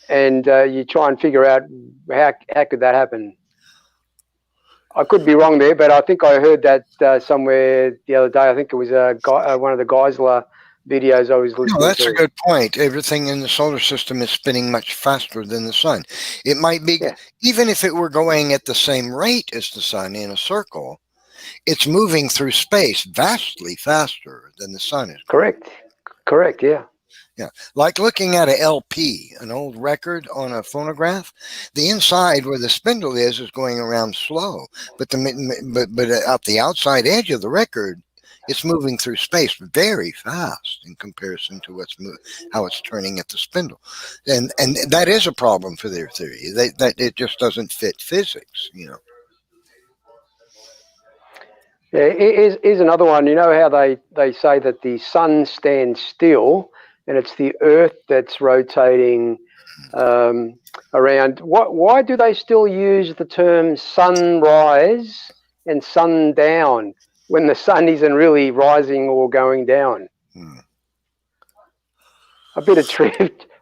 And you try and figure out how could that happen. I could be wrong there, but I think I heard that somewhere the other day. I think it was one of the Geisler videos I was listening to. No, that's a good point. Everything in the solar system is spinning much faster than the sun. It might be, even if it were going at the same rate as the sun in a circle, it's moving through space vastly faster than the sun is. Correct, yeah. Yeah, like looking at an LP, an old record on a phonograph. The inside where the spindle is going around slow, but out the outside edge of the record, it's moving through space very fast in comparison to how it's turning at the spindle, and that is a problem for their theory. That it just doesn't fit physics, Yeah, here's another one. You know how they say that the sun stands still, and it's the Earth that's rotating around. Why do they still use the term sunrise and sundown when the sun isn't really rising or going down? A bit of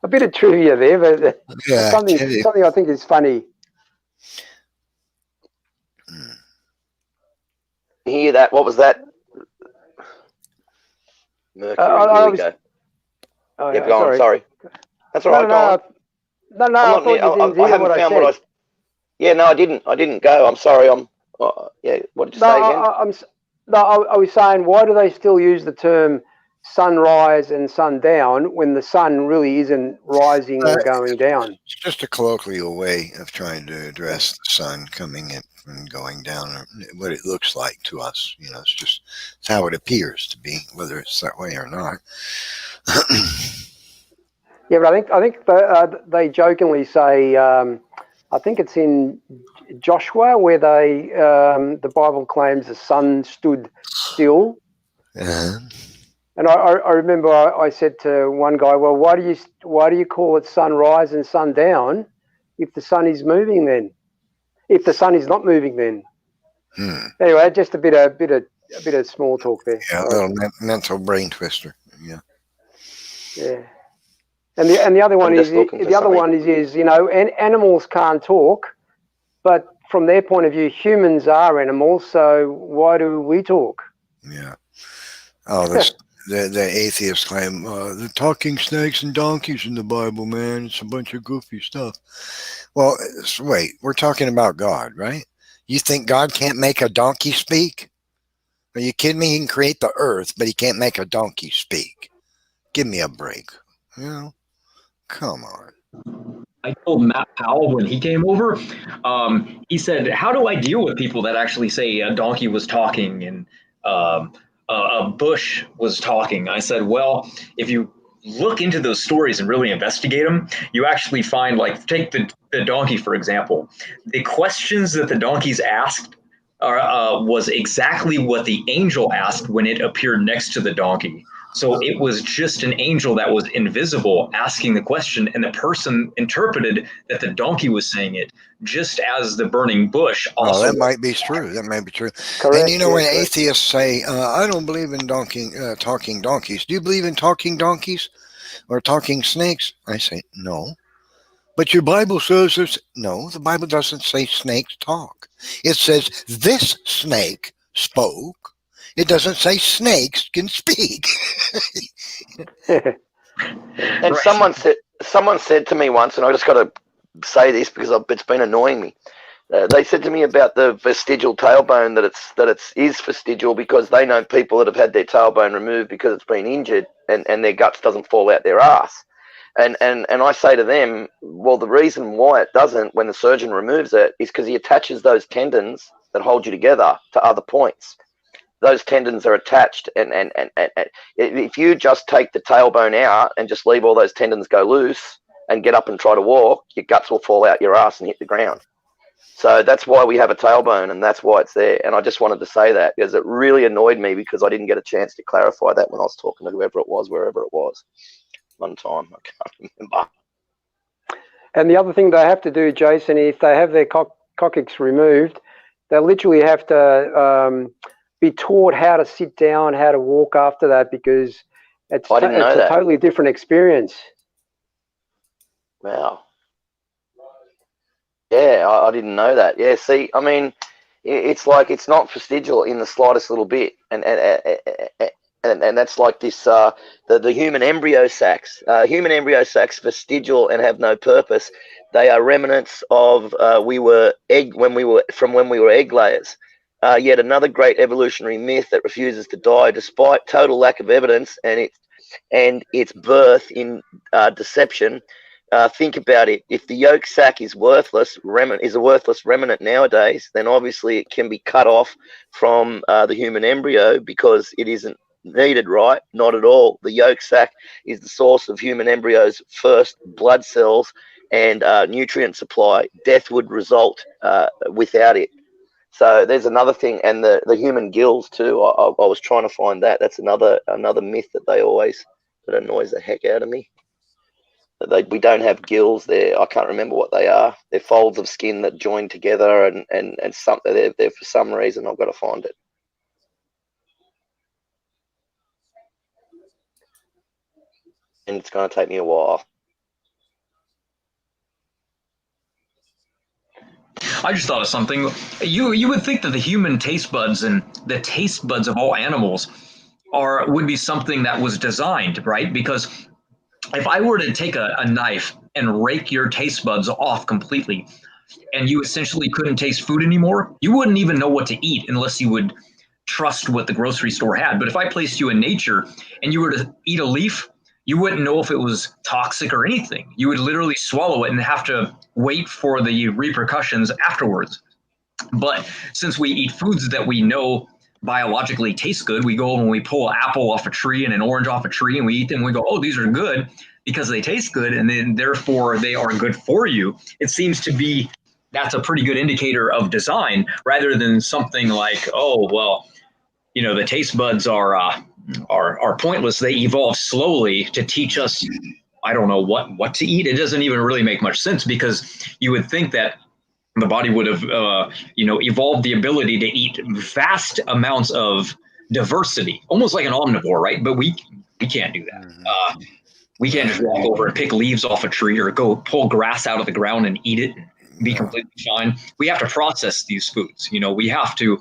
a bit of trivia there, but Yeah, something I think is funny. Hear that? What was that? Mercury. Here we go. Oh, Yep, go on. Sorry. That's all right. Go on. No, I'm I not thought you didn't I hear haven't what I found said. what I. Yeah, no, I didn't. I didn't go. I'm sorry. Yeah. What did you say again? I was saying, why do they still use the term sunrise and sundown when the sun really isn't rising or going down? It's just a colloquial way of trying to address the sun coming in and going down, or what it looks like to us. You know, it's how it appears to be, whether it's that way or not. Yeah, but I think they jokingly say, I think it's in Joshua where the Bible claims the sun stood still. Uh-huh. And I remember I said to one guy, well, why do you call it sunrise and sundown if the sun is moving then? If the sun is not moving then? Anyway, just a bit of small talk there. Yeah, a little mental brain twister. Yeah. Yeah. And the other one is you know, animals can't talk, but from their point of view, humans are animals. So why do we talk? Yeah. Oh, the atheists claim the talking snakes and donkeys in the Bible, man. It's a bunch of goofy stuff. Well, wait, we're talking about God, right? You think God can't make a donkey speak? Are you kidding me? He can create the earth, but he can't make a donkey speak. Give me a break. You know, come on. I told Matt Powell when he came over, he said, how do I deal with people that actually say a donkey was talking and a bush was talking? I said, well, if you look into those stories and really investigate them, you actually find, like, take the donkey, for example. The questions that the donkeys asked was exactly what the angel asked when it appeared next to the donkey. So it was just an angel that was invisible asking the question, and the person interpreted that the donkey was saying it, just as the burning bush also. Oh, that might be true. That might be true. Correct, and you know, when correct. atheists say, I don't believe in talking donkeys. Do you believe in talking donkeys or talking snakes? I say, no. But your Bible says this. No, the Bible doesn't say snakes talk. It says this snake spoke. It doesn't say snakes can speak. And Right. someone said to me once, and I just got to say this because it's been annoying me. They said to me about the vestigial tailbone that it is vestigial because they know people that have had their tailbone removed because it's been injured and their guts doesn't fall out their ass. And I say to them, well, the reason why it doesn't when the surgeon removes it is because he attaches those tendons that hold you together to other points. Those tendons are attached, and if you just take the tailbone out and just leave all those tendons go loose and get up and try to walk, your guts will fall out your ass and hit the ground. So that's why we have a tailbone, and that's why it's there. And I just wanted to say that because it really annoyed me because I didn't get a chance to clarify that when I was talking to whoever it was, wherever it was, one time. I can't remember. And the other thing they have to do, Jason, if they have their coccyx removed, they literally have to be taught how to sit down, how to walk after that, because it's a totally different experience. Wow. Yeah, I didn't know that. Yeah, see, I mean, it's like it's not vestigial in the slightest little bit, and that's like this the human embryo sacs. Human embryo sacs vestigial and have no purpose. They are remnants of when we were egg layers. Yet another great evolutionary myth that refuses to die despite total lack of evidence and its birth in deception. Think about it. If the yolk sac is a worthless remnant nowadays, then obviously it can be cut off from the human embryo because it isn't needed, right? Not at all. The yolk sac is the source of human embryos' first blood cells and nutrient supply. Death would result without it. So there's another thing, and the human gills too. I was trying to find that. That's another myth that annoys the heck out of me. We don't have gills there. I can't remember what they are. They're folds of skin that join together, and something they're for some reason. I've got to find it. And it's going to take me a while. I just thought of something. You would think that the human taste buds and the taste buds of all animals would be something that was designed, right? Because if I were to take a knife and rake your taste buds off completely, and you essentially couldn't taste food anymore, you wouldn't even know what to eat unless you would trust what the grocery store had. But if I placed you in nature and you were to eat a leaf, you wouldn't know if it was toxic or anything. You would literally swallow it and have to wait for the repercussions afterwards. But since we eat foods that we know biologically taste good, we go and we pull an apple off a tree and an orange off a tree and we eat them and we go, oh, these are good because they taste good and then therefore they are good for you. It seems to be that's a pretty good indicator of design rather than something like, oh, well, you know, the taste buds are pointless. They evolve slowly to teach us, I don't know what to eat. It doesn't even really make much sense because you would think that the body would have, evolved the ability to eat vast amounts of diversity, almost like an omnivore, right? But we can't do that. We can't just walk over and pick leaves off a tree or go pull grass out of the ground and eat it and be completely fine. We have to process these foods. You know, we have to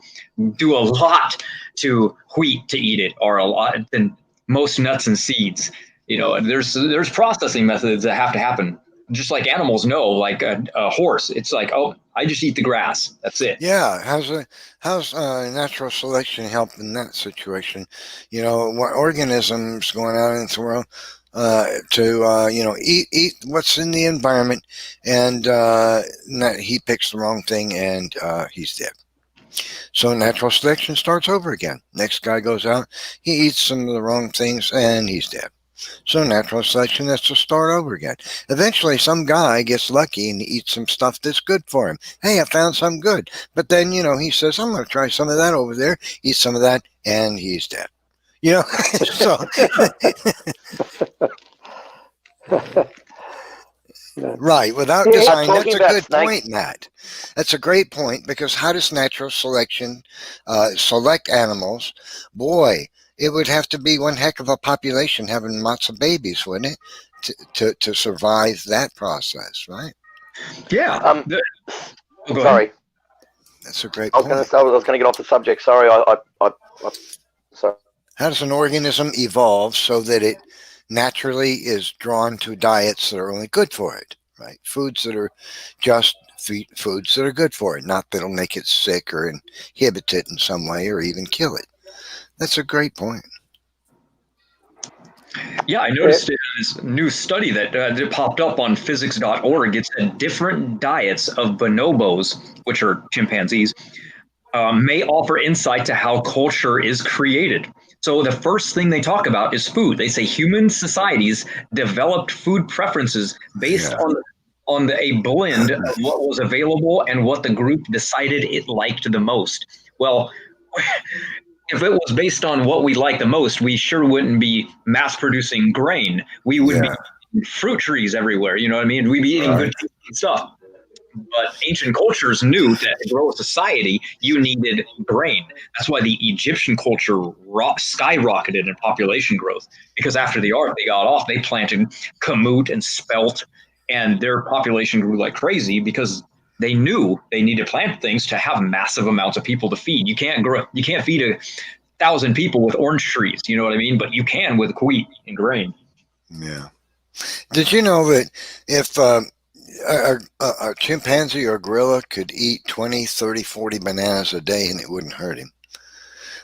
do a lot to wheat to eat it, or a lot than most nuts and seeds. You know, there's processing methods that have to happen. Just like animals know, like a horse, it's like, oh, I just eat the grass. That's it. Yeah. How's natural selection help in that situation? You know, what organisms going out into the world to eat what's in the environment, and he picks the wrong thing and he's dead. So natural selection starts over again. Next guy goes out, he eats some of the wrong things and he's dead. So natural selection has to start over again. Eventually some guy gets lucky and eats some stuff that's good for him. Hey, I found something good. But then, he says, I'm going to try some of that over there, eat some of that, and he's dead. So right, without design. That's a good point, Matt. That's a great point, because how does natural selection select animals? Boy, it would have to be one heck of a population having lots of babies, wouldn't it, to survive that process, right? Yeah. Sorry. That's a great point. I was going to get off the subject. Sorry, sorry. How does an organism evolve so that it naturally is drawn to diets that are only good for it, right? Foods that are just foods that are good for it, not that'll make it sick or inhibit it in some way or even kill it. That's a great point. Yeah, I noticed in this new study that popped up on physics.org. It said different diets of bonobos, which are chimpanzees, may offer insight to how culture is created. So the first thing they talk about is food. They say human societies developed food preferences based on a blend of what was available and what the group decided it liked the most. Well, if it was based on what we like the most, we sure wouldn't be mass producing grain. We would be eating fruit trees everywhere. You know what I mean? We'd be eating good stuff. But ancient cultures knew that to grow a society, you needed grain. That's why the Egyptian culture skyrocketed in population growth, because after the art they got off, they planted kamut and spelt, and their population grew like crazy because they knew they needed to plant things to have massive amounts of people to feed. You can't feed 1,000 people with orange trees, you know what I mean? But you can with wheat and grain. Yeah. Did you know that if a chimpanzee or gorilla could eat 20, 30, 40 bananas a day and it wouldn't hurt him?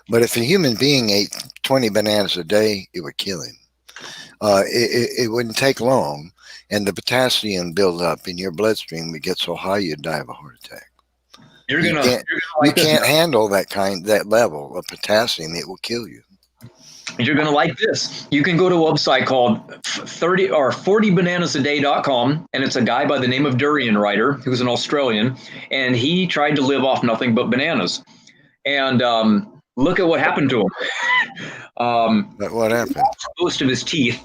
But if a human being ate 20 bananas a day, it would kill him. It wouldn't take long, and the potassium build up in your bloodstream would get so high you'd die of a heart attack. You can't handle that level of potassium. It will kill you. You're going to like this. You can go to a website called 40bananasaday.com, and it's a guy by the name of Durian Ryder, who's an Australian, and he tried to live off nothing but bananas. And look at what happened to him. What happened? Most of his teeth,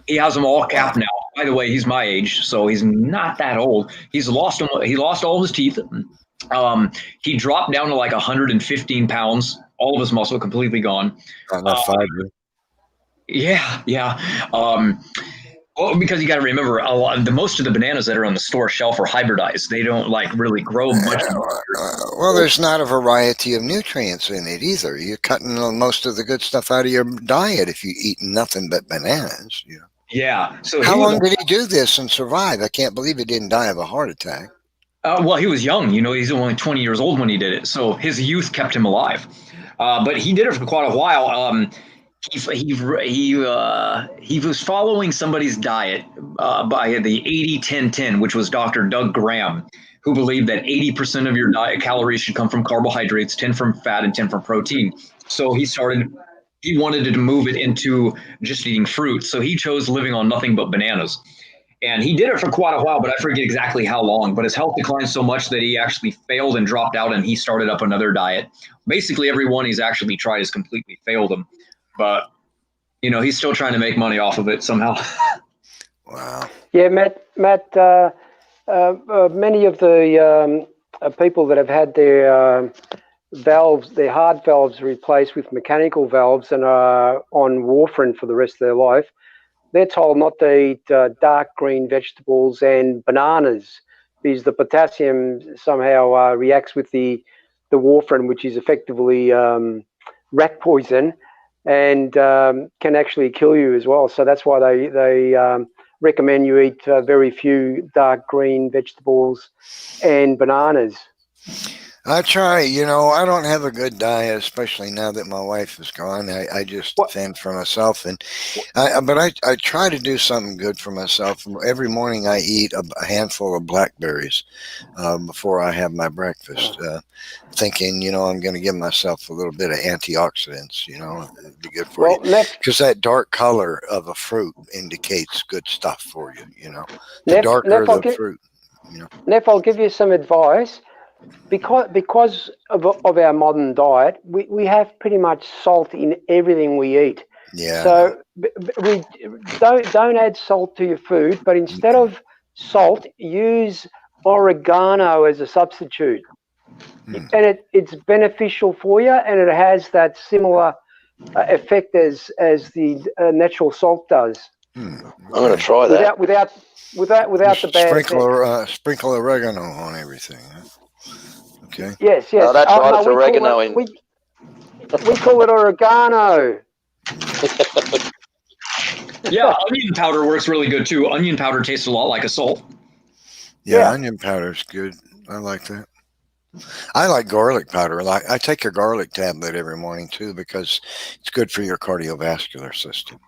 he has them all capped now. By the way, he's my age, so he's not that old. He lost all his teeth. He dropped down to like 115 pounds. All of his muscle completely gone. Enough fiber. Yeah. Well, because you got to remember, most of the bananas that are on the store shelf are hybridized. They don't really grow much. Well, there's not a variety of nutrients in it either. You're cutting most of the good stuff out of your diet if you eat nothing but bananas. You know. Yeah. So how long did he do this and survive? I can't believe he didn't die of a heart attack. Well, he was young. He's only 20 years old when he did it. So his youth kept him alive. But he did it for quite a while. He was following somebody's diet by the 80-10-10, which was Dr. Doug Graham, who believed that 80% of your diet calories should come from carbohydrates, 10 from fat, and 10 from protein. So he wanted to move it into just eating fruit. So he chose living on nothing but bananas. And he did it for quite a while, but I forget exactly how long. But his health declined so much that he actually failed and dropped out, and he started up another diet. Basically, every one he's actually tried has completely failed him. But, he's still trying to make money off of it somehow. Wow. Yeah, Matt, many of the people that have had their their heart valves replaced with mechanical valves and are on warfarin for the rest of their life, they're told not to eat dark green vegetables and bananas because the potassium somehow reacts with the warfarin, which is effectively rat poison, and can actually kill you as well. So that's why they recommend you eat very few dark green vegetables and bananas. I try, I don't have a good diet, especially now that my wife is gone. I just fend for myself, but I try to do something good for myself. Every morning I eat a handful of blackberries before I have my breakfast, thinking, I'm going to give myself a little bit of antioxidants, it'd be good for you. Because that dark color of a fruit indicates good stuff for you, The darker the fruit, Neff, I'll give you some advice. Because of our modern diet, we have pretty much salt in everything we eat. Yeah. So we don't add salt to your food, but instead of salt, use oregano as a substitute, and it's beneficial for you, and it has that similar effect as the natural salt does. I'm going to try that without the bad sprinkle oregano on everything. Huh? Okay. Yes. No, that's right. It's oregano we call it oregano. Yeah, onion powder works really good too. Onion powder tastes a lot like a salt. Yeah, onion powder is good. I like that. I like garlic powder. I take a garlic tablet every morning too because it's good for your cardiovascular system.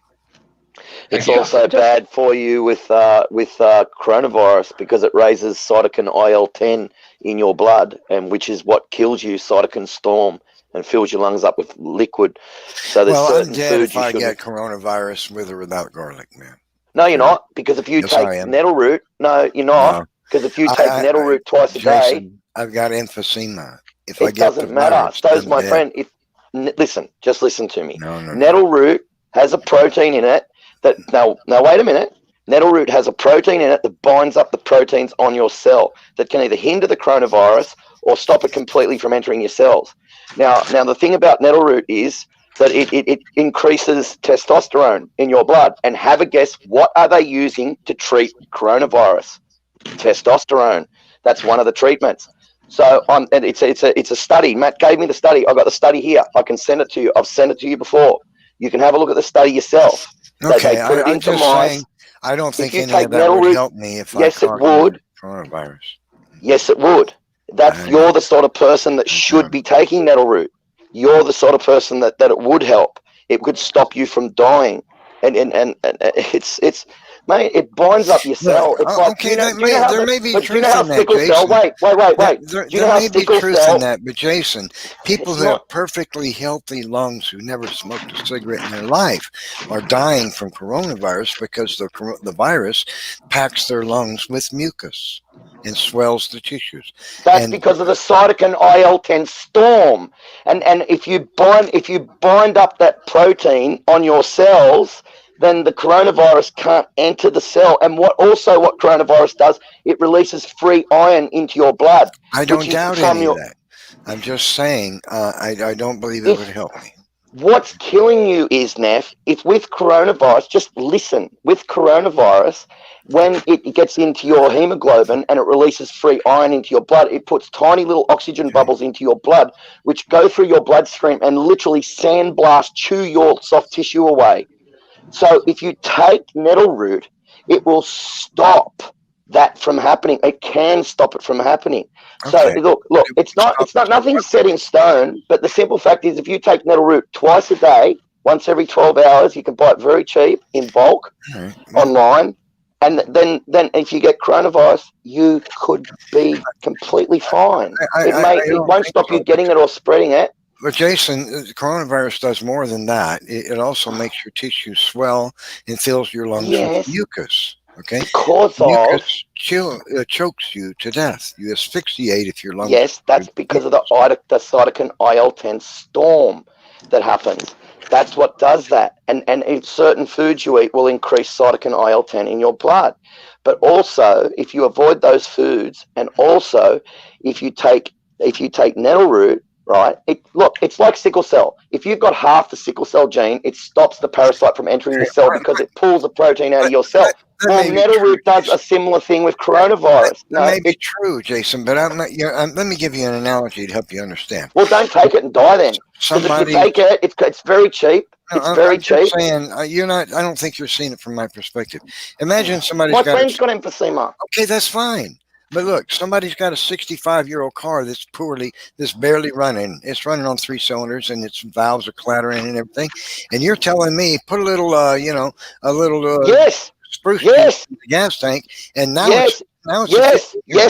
It's also bad for you with coronavirus because it raises cytokine IL-10 in your blood, and which is what kills you, cytokine storm, and fills your lungs up with liquid. So there's certain I'm dead foods if I get coronavirus with or without garlic, man. No, you're not, because if you take nettle root, no, you're not, because if you take nettle root twice a day, I've got emphysema. If it doesn't matter. So's my friend. Just listen to me. No. Nettle root has a protein in it. Now wait a minute. Nettle root has a protein in it that binds up the proteins on your cell that can either hinder the coronavirus or stop it completely from entering your cells. Now the thing about nettle root is that it increases testosterone in your blood. And have a guess, what are they using to treat coronavirus? Testosterone. That's one of the treatments. So and it's a study. Matt gave me the study. I've got the study here. I can send it to you. I've sent it to you before. You can have a look at the study yourself. Okay, I'm just saying, I don't think any of that would help me if I caught coronavirus. Yes, it would. You're the sort of person that should be taking nettle root. You're the sort of person that it would help. It could stop you from dying, and it's mate. It binds up your cell. It's like, there may be truth in that, Jason. Wait. There may be truth in that, but Jason, people who have perfectly healthy lungs who never smoked a cigarette in their life are dying from coronavirus because the virus packs their lungs with mucus and swells the tissues. That's because of the cytokine IL-10 storm. And if you bind up that protein on your cells, then the coronavirus can't enter the cell. And what coronavirus does, it releases free iron into your blood. I don't doubt any of that. I'm just saying, I don't believe it would help me. what's killing you is, Neff, if with coronavirus, just listen, with coronavirus, when it gets into your hemoglobin and it releases free iron into your blood, it puts tiny little oxygen bubbles into your blood, which go through your bloodstream and literally sandblast, chew your soft tissue away. So if you take nettle root, it will stop that from happening. It can stop it from happening. So look, it's not nothing's set in stone, but the simple fact is if you take nettle root twice a day, once every 12 hours, you can buy it very cheap in bulk online. And then if you get coronavirus, you could be completely fine. It won't stop you getting it or spreading it. But Jason, coronavirus does more than that. It also makes your tissues swell and fills your lungs with mucus. Okay, mucus chokes you to death. You asphyxiate if your lungs. Yes, that's because of the cytokine IL-10 storm that happens. That's what does that. And in certain foods you eat will increase cytokine IL-10 in your blood. But also, if you avoid those foods, and also if you take nettle root, right? It's like sickle cell. If you've got half the sickle cell gene, it stops the parasite from entering your cell because it pulls the protein out of your cell. Well, nettle root does a similar thing with coronavirus. That may be true, Jason, but let me give you an analogy to help you understand. Well, don't take it and die then. If you take it, it's very cheap. It's very cheap. Saying, you're not. I don't think you're seeing it from my perspective. Imagine somebody's my friend's got emphysema. Okay, that's fine. But look, somebody's got a 65-year-old car that's barely running. It's running on 3 cylinders and its valves are clattering and everything. And you're telling me put a little, spruce in the gas tank, and now it's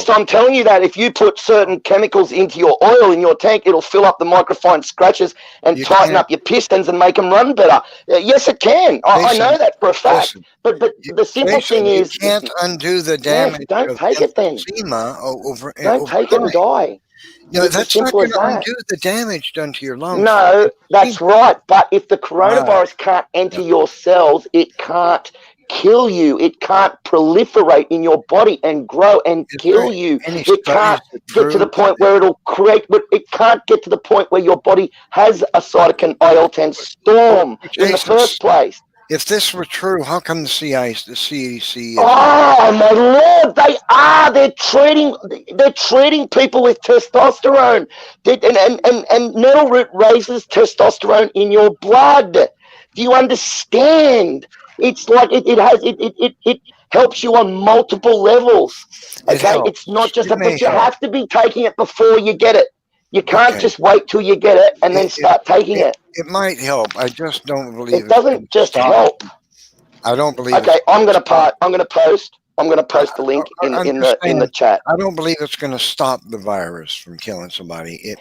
I'm telling you that if you put certain chemicals into your oil in your tank, it'll fill up the microfine scratches and tighten up your pistons and make them run better. Yes, it can. I know that for a fact. But the simple thing is, you can't undo the damage. Don't take it then. Don't take it and die. That's not going to undo the damage done to your lungs. No, that's right. But if the coronavirus can't enter your cells, it can't kill you. It can't proliferate in your body and grow and kill you. It can't get to the point where it'll create, but it can't get to the point where your body has a cytokine IL-10 storm in the first place. If this were true, how come the CDC? Oh my Lord, they are. They're treating people with testosterone, and nettle root raises testosterone in your blood. Do you understand? It's like it helps you on multiple levels. Okay, it's not just but you have to be taking it before you get it. You can't just wait till you get it and then start taking it. It might help. I just don't believe it doesn't just help. I don't believe. Okay, I'm going to post the link in the chat. I don't believe it's going to stop the virus from killing somebody. It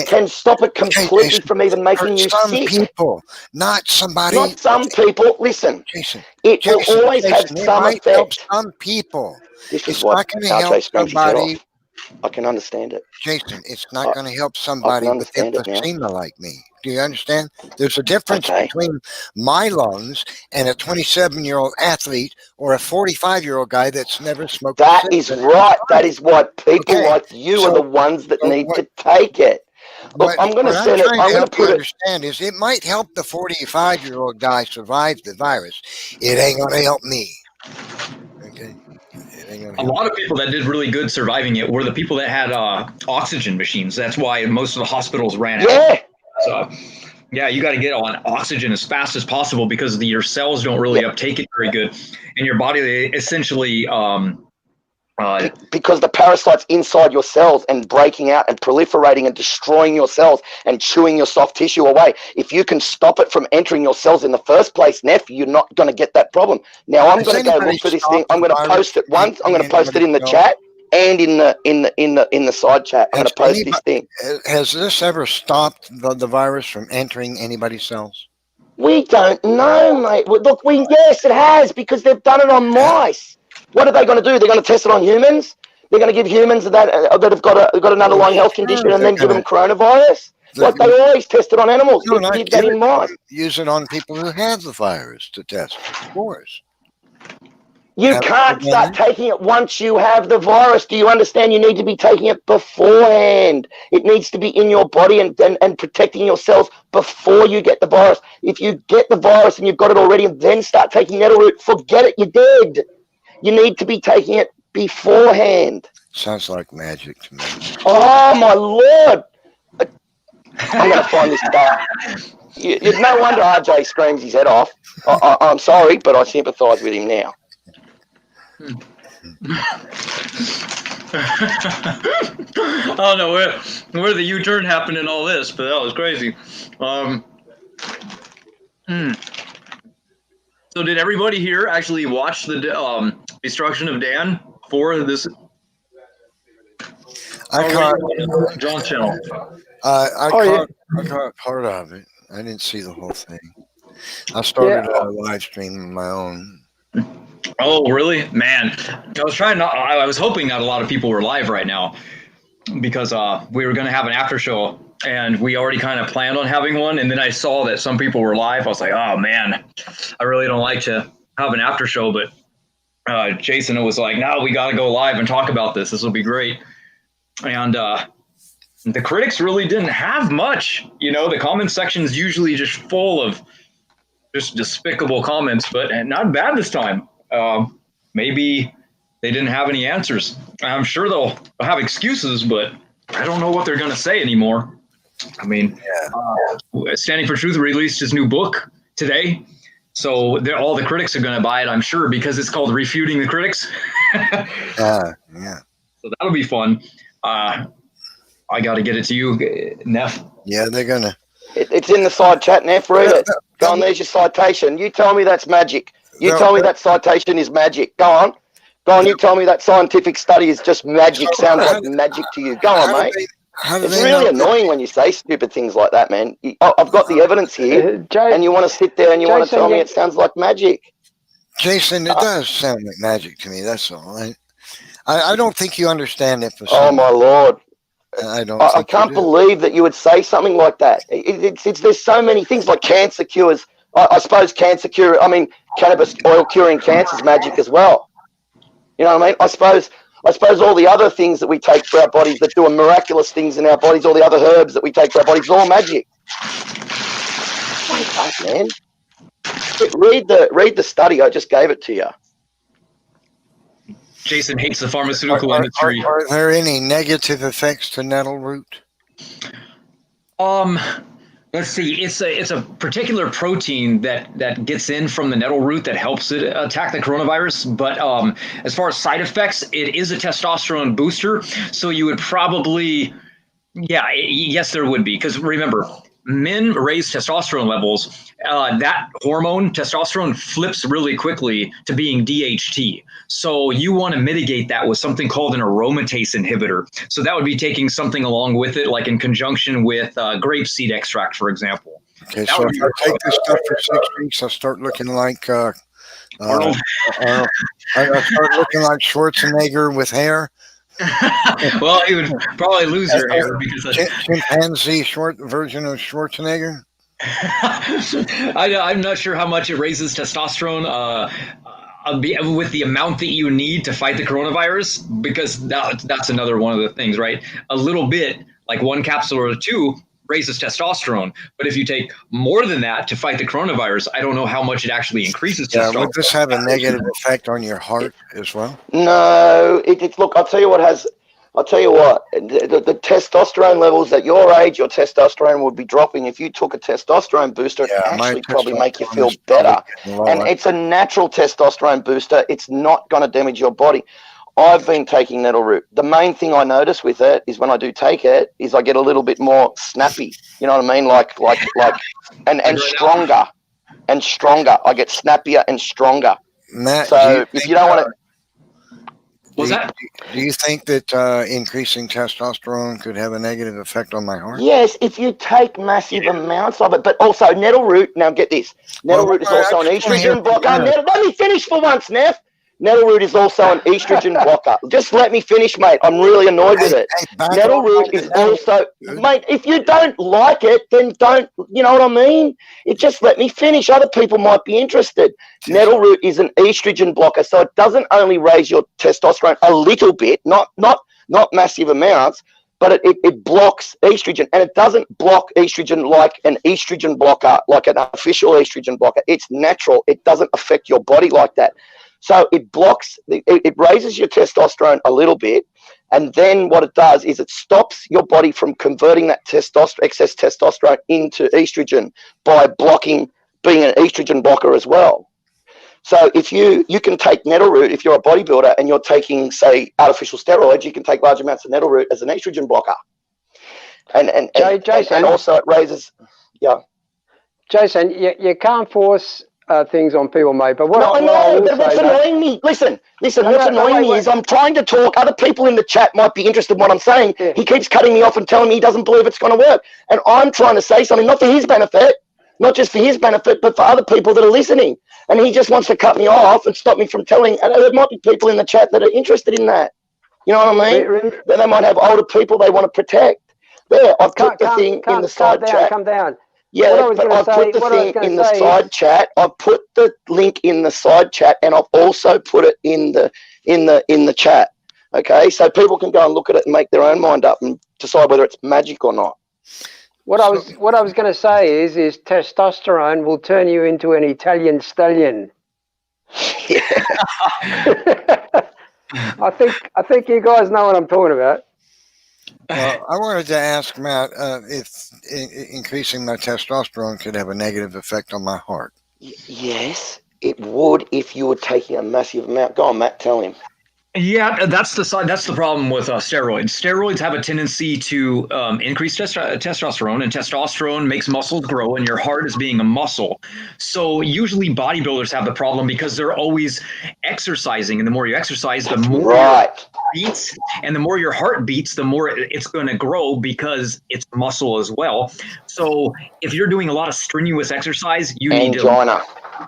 can stop it completely from even making you some sick. People, not somebody. Not some people. Listen, Jason, it will always have some effect. Some people. It's not going to help somebody. I can understand it. Jason, it's not going to help somebody with emphysema like me. Do you understand? There's a difference between my lungs and a 27-year-old athlete or a 45-year-old guy that's never smoked. That is right. That is why people like you are the ones that need to take it. Look, I'm going to send it. I'm going to put it. Understand is it might help the 45-year-old guy survive the virus. It ain't going to help me. Okay. A lot of people that did really good surviving it were the people that had oxygen machines. That's why most of the hospitals ran out. So, you got to get on oxygen as fast as possible because your cells don't really uptake it very good. And your body, they essentially... because the parasite's inside your cells and breaking out and proliferating and destroying your cells and chewing your soft tissue away. If you can stop it from entering your cells in the first place, Neff, you're not going to get that problem. Now I'm going to go look for this thing. I'm going to post it once. I'm going to post it in the chat and in the side chat. I'm going to post this thing. Has this ever stopped the virus from entering anybody's cells? We don't know, mate. Look, yes, it has because they've done it on mice. What are they going to do? They're going to test it on humans? They're going to give humans that have got an underlying health condition and then give them coronavirus? Like they always test it on animals. Keep that in mind. Use it on people who have the virus to test, of course. You can't start taking it once you have the virus. Do you understand? You need to be taking it beforehand. It needs to be in your body and protecting your cells before you get the virus. If you get the virus and you've got it already and then start taking nettle root, forget it. You're dead. You need to be taking it beforehand. Sounds like magic to me. Oh, my Lord. I'm going to find this guy. No wonder RJ screams his head off. I'm sorry, but I sympathise with him now. I don't know where the U-turn happened in all this, but that was crazy. So did everybody here actually watch the destruction of Dan for this? I caught John's channel. I caught part of it. I didn't see the whole thing. I started a live stream of my own. Oh, really? Man, I was hoping not a lot of people were live right now because we were going to have an after show and we already kind of planned on having one. And then I saw that some people were live. I was like, oh man, I really don't like to have an after show. But Jason was like, no, we got to go live and talk about this. This will be great. And the critics really didn't have much. You know, the comment section is usually just full of just despicable comments, but not bad this time. Maybe they didn't have any answers. I'm sure they'll have excuses, but I don't know what they're going to say anymore. I mean, Standing for Truth released his new book today, so all the critics are going to buy it, I'm sure, because it's called Refuting the Critics. Yeah. So that'll be fun. I got to get it to you, Neff. Yeah, they're going to. It's in the side chat, Neff. Read it. Go on, there's your citation. You tell me that's magic. You tell me that citation is magic. Go on. You tell me that scientific study is just magic. Sounds like magic to you. Go on, mate. It's really annoying when you say stupid things like that, man. I've got the evidence here, and you want to sit there and you want to tell me it sounds like magic. Jason, it does sound like magic to me. That's all. I don't think you understand it. Oh, my Lord. I can't believe that you would say something like that. There's so many things like cancer cures. I suppose cannabis oil curing cancer is magic as well. You know what I mean? I suppose all the other things that we take for our bodies that do miraculous things in our bodies, all the other herbs that we take for our bodies, is all magic. Wake up, man. Read the study. I just gave it to you. Jason hates the pharmaceutical industry. Are there any negative effects to nettle root? Let's see. It's a particular protein that gets in from the nettle root that helps it attack the coronavirus. But as far as side effects, it is a testosterone booster. So you would probably, yes, there would be. Because remember, men raise testosterone levels. That hormone, testosterone, flips really quickly to being DHT. So you want to mitigate that with something called an aromatase inhibitor. So that would be taking something along with it, like in conjunction with grapeseed extract, for example. Okay, so if I take this stuff for 6 weeks, I'll start looking like Arnold. I start looking like Schwarzenegger with hair. Well, you would probably lose your hair because chimpanzee version of Schwarzenegger. I'm not sure how much it raises testosterone with the amount that you need to fight the coronavirus, because that's another one of the things, right? A little bit, like one capsule or two, raises testosterone. But if you take more than that to fight the coronavirus, I don't know how much it actually increases testosterone. Would this have a negative effect on your heart as well? No. Look, I'll tell you what. The testosterone levels at your age, your testosterone would be dropping. If you took a testosterone booster, it actually probably make you feel better. And it's a natural testosterone booster. It's not going to damage your body. I've been taking nettle root. The main thing I notice with it is when I do take it is I get a little bit more snappy. You know what I mean? Like and stronger and stronger. I get snappier and stronger. Matt, so if you don't want to. Do you think that increasing testosterone could have a negative effect on my heart? Yes, if you take massive amounts of it. But also nettle root, now get this. Nettle root is also an estrogen blocker. Let me finish for once, Neff. Nettle is also an estrogen blocker. Just let me finish, mate. I'm really annoyed with it. Nettle is also, mate, if you don't like it, then don't, you know what I mean? It just let me finish. Other people might be interested. Nettle is an estrogen blocker, so it doesn't only raise your testosterone a little bit, not massive amounts, but it blocks estrogen, and it doesn't block estrogen like an estrogen blocker, like an official estrogen blocker. It's natural. It doesn't affect your body like that. So it blocks, it raises your testosterone a little bit, and then what it does is it stops your body from converting that excess testosterone into estrogen by blocking, being an estrogen blocker as well. So if you can take nettle root, if you're a bodybuilder and you're taking, say, artificial steroids, you can take large amounts of nettle root as an estrogen blocker. And Jason, also it raises, yeah. Jason, you can't force things on people, mate. But what's annoying me? Listen. What's annoying me is I'm trying to talk. Other people in the chat might be interested in what I'm saying. Yeah. He keeps cutting me off and telling me he doesn't believe it's going to work. And I'm trying to say something, not for his benefit, not just for his benefit, but for other people that are listening. And he just wants to cut me off and stop me from telling. And there might be people in the chat that are interested in that. You know what I mean? They might have older people they want to protect. There, I've put the thing in the side chat. Come down. Yeah, but I've put the thing in the side chat. I've put the link in the side chat, and I've also put it in the chat. Okay, so people can go and look at it and make their own mind up and decide whether it's magic or not. What I was going to say is testosterone will turn you into an Italian stallion. Yeah. I think you guys know what I'm talking about. Well, I wanted to ask Matt if increasing my testosterone could have a negative effect on my heart. Yes, it would if you were taking a massive amount. Go on, Matt, tell him. Yeah, that's the problem with steroids. Steroids have a tendency to increase testosterone, and testosterone makes muscles grow, and your heart is being a muscle. So usually bodybuilders have the problem because they're always exercising, and the more you exercise, the more your heart beats, and the more your heart beats, the more it's going to grow because it's muscle as well. So if you're doing a lot of strenuous exercise, you need to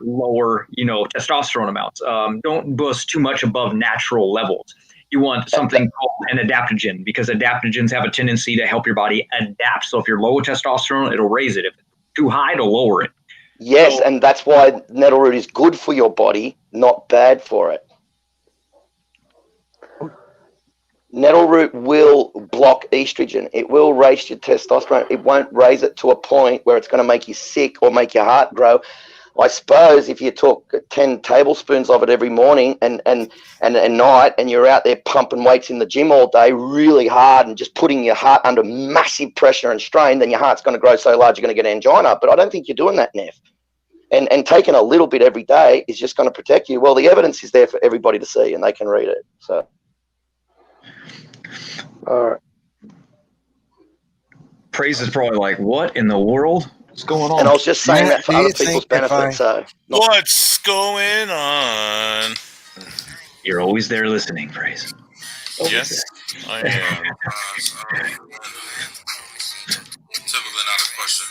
lower, testosterone amounts. Don't boost too much above natural levels. You want something called an adaptogen, because adaptogens have a tendency to help your body adapt. So if you're low testosterone, it'll raise it. If it's too high, it'll lower it. Yes, and that's why nettle root is good for your body, not bad for it. Nettle root will block estrogen. It will raise your testosterone. It won't raise it to a point where it's going to make you sick or make your heart grow. I suppose if you took 10 tablespoons of it every morning and night, and you're out there pumping weights in the gym all day really hard and just putting your heart under massive pressure and strain, then your heart's going to grow so large you're going to get angina. But I don't think you're doing that, Neff. And taking a little bit every day is just going to protect you. Well, the evidence is there for everybody to see, and they can read it. So, all right. Praise is probably like, what in the world? What's going on? And I was just saying that for other people's benefit. What's going on? You're always there listening, Praise. Yes, I am. Typically not a question.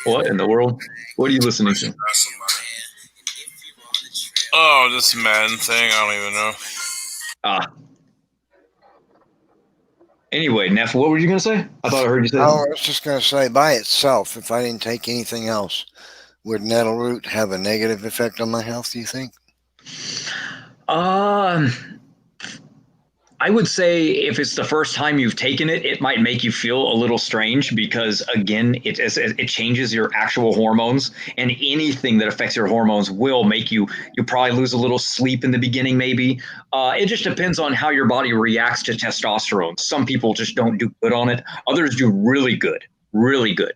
What in the world? What are you listening to? Oh, this Madden thing. I don't even know. Anyway, Neff, what were you going to say? I thought I heard you say. Oh, I was just going to say, by itself, if I didn't take anything else, would nettle root have a negative effect on my health, do you think? I would say if it's the first time you've taken it, it might make you feel a little strange because, again, it changes your actual hormones, and anything that affects your hormones will make you probably lose a little sleep in the beginning, maybe. It just depends on how your body reacts to testosterone. Some people just don't do good on it. Others do really good, really good.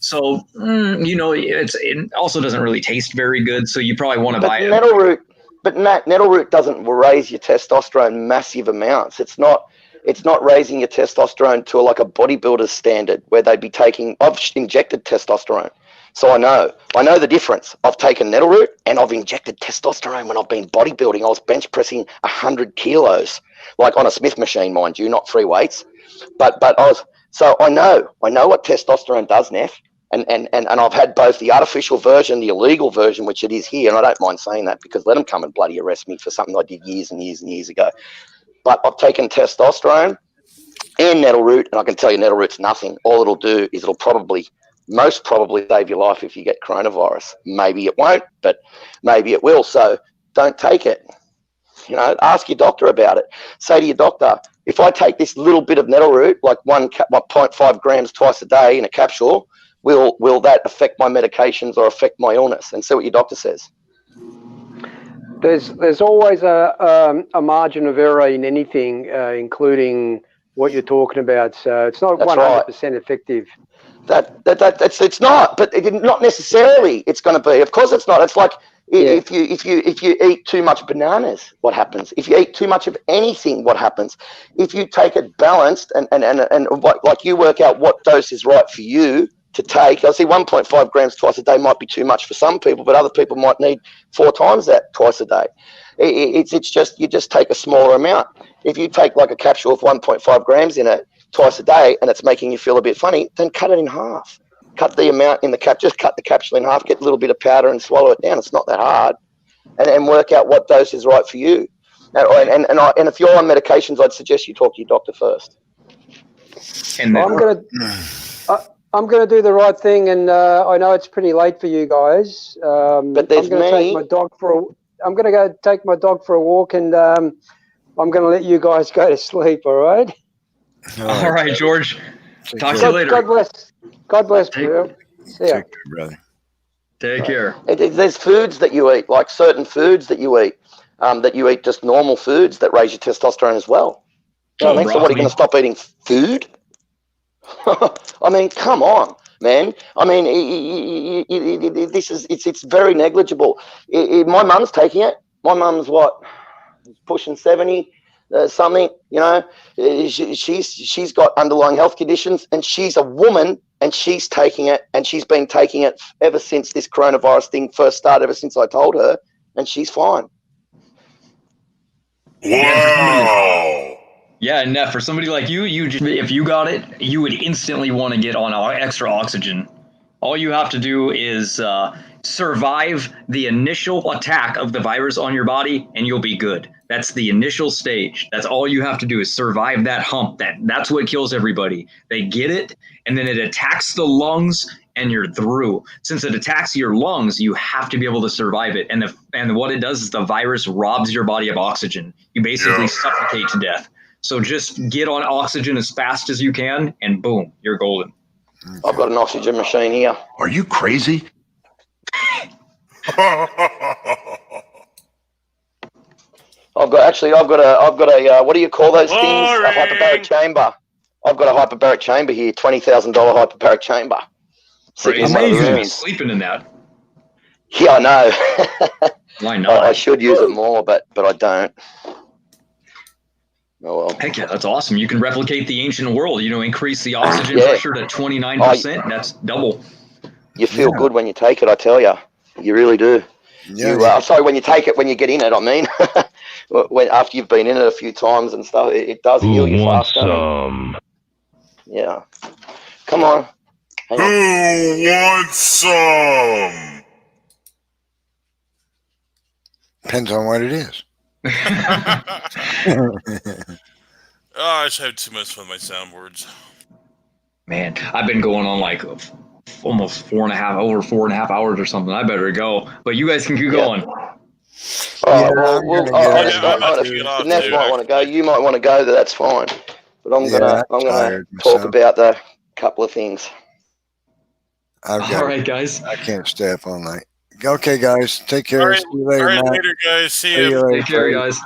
So, it also doesn't really taste very good, so you probably want to buy it. But nettle root doesn't raise your testosterone massive amounts. It's not raising your testosterone to like a bodybuilder's standard where they'd be taking. I've injected testosterone, so I know the difference. I've taken nettle root and I've injected testosterone when I've been bodybuilding. I was bench pressing 100 kilos, like on a Smith machine, mind you, not free weights. But I know what testosterone does, Neff. And I've had both the artificial version, the illegal version, which it is here, and I don't mind saying that because let them come and bloody arrest me for something I did years and years and years ago. But I've taken testosterone and nettle root, and I can tell you nettle root's nothing. All it'll do is most probably save your life if you get coronavirus. Maybe it won't, but maybe it will. So don't take it. Ask your doctor about it. Say to your doctor, if I take this little bit of nettle root, like 1.5 grams twice a day in a capsule, will that affect my medications or affect my illness? And see what your doctor says. There's always a margin of error in anything, including what you're talking about. So it's not 100% effective. It's not, but not necessarily. It's going to be. Of course, it's not. It's like if you eat too much bananas, what happens? If you eat too much of anything, what happens? If you take it balanced and like you work out what dose is right for you to take. I see 1.5 grams twice a day might be too much for some people, but other people might need 4 times that twice a day. It's just you just take a smaller amount. If you take like a capsule of 1.5 grams in it twice a day and it's making you feel a bit funny, then cut it in half. Cut the amount in the just cut the capsule in half, get a little bit of powder and swallow it down. It's not that hard. And work out what dose is right for you. And if you're on medications, I'd suggest you talk to your doctor first. And I'm gonna do the right thing, and I know it's pretty late for you guys. But there's I'm gonna take my dog I'm gonna go take my dog for a walk, and I'm gonna let you guys go to sleep. All right. All right, George. Talk to you later. God bless. God bless, bro. See ya. Take care, brother. Take care. There's foods that you eat, like certain foods that you eat just normal foods that raise your testosterone as well. So what are you going to stop eating food? I mean, come on, man. I mean, it's very negligible. My mum's taking it. My mum's pushing 70 something. She's got underlying health conditions, and she's a woman, and she's taking it, and she's been taking it ever since this coronavirus thing first started. Ever since I told her, and she's fine. Wow. Yeah, and for somebody like you if you got it, you would instantly want to get on extra oxygen. All you have to do is survive the initial attack of the virus on your body, and you'll be good. That's the initial stage. That's all you have to do is survive that hump. That's what kills everybody. They get it, and then it attacks the lungs, and you're through. Since it attacks your lungs, you have to be able to survive it. And what it does is the virus robs your body of oxygen. You basically suffocate to death. So just get on oxygen as fast as you can, and boom, you're golden. I've got an oxygen machine here. Are you crazy? I've got a what do you call those things? A hyperbaric chamber. I've got a hyperbaric chamber here, $20,000 hyperbaric chamber. Amazing. Sleeping in that. Yeah, I know. Why not? I should use it more, but I don't. Oh well. Heck yeah, that's awesome. You can replicate the ancient world. Increase the oxygen pressure to 29%. That's double. You feel good when you take it, I tell you. You really do. Yeah. Sorry, when you take it, when you get in it, I mean. After you've been in it a few times and stuff, it does heal you fast. Yeah. Come on. Who wants some? Depends on what it is. I just have too much with my soundboards. Man, I've been going on like almost 4.5 hours or something. I better go. But you guys can keep going. Ness might want to go. You might want to go. That's fine. But I'm gonna talk about the couple of things. All right, guys. I can't stay up all night. Okay, guys. Take care. All right, See you later, all right, Matt. later, guys. See you you. later. Take care, guys.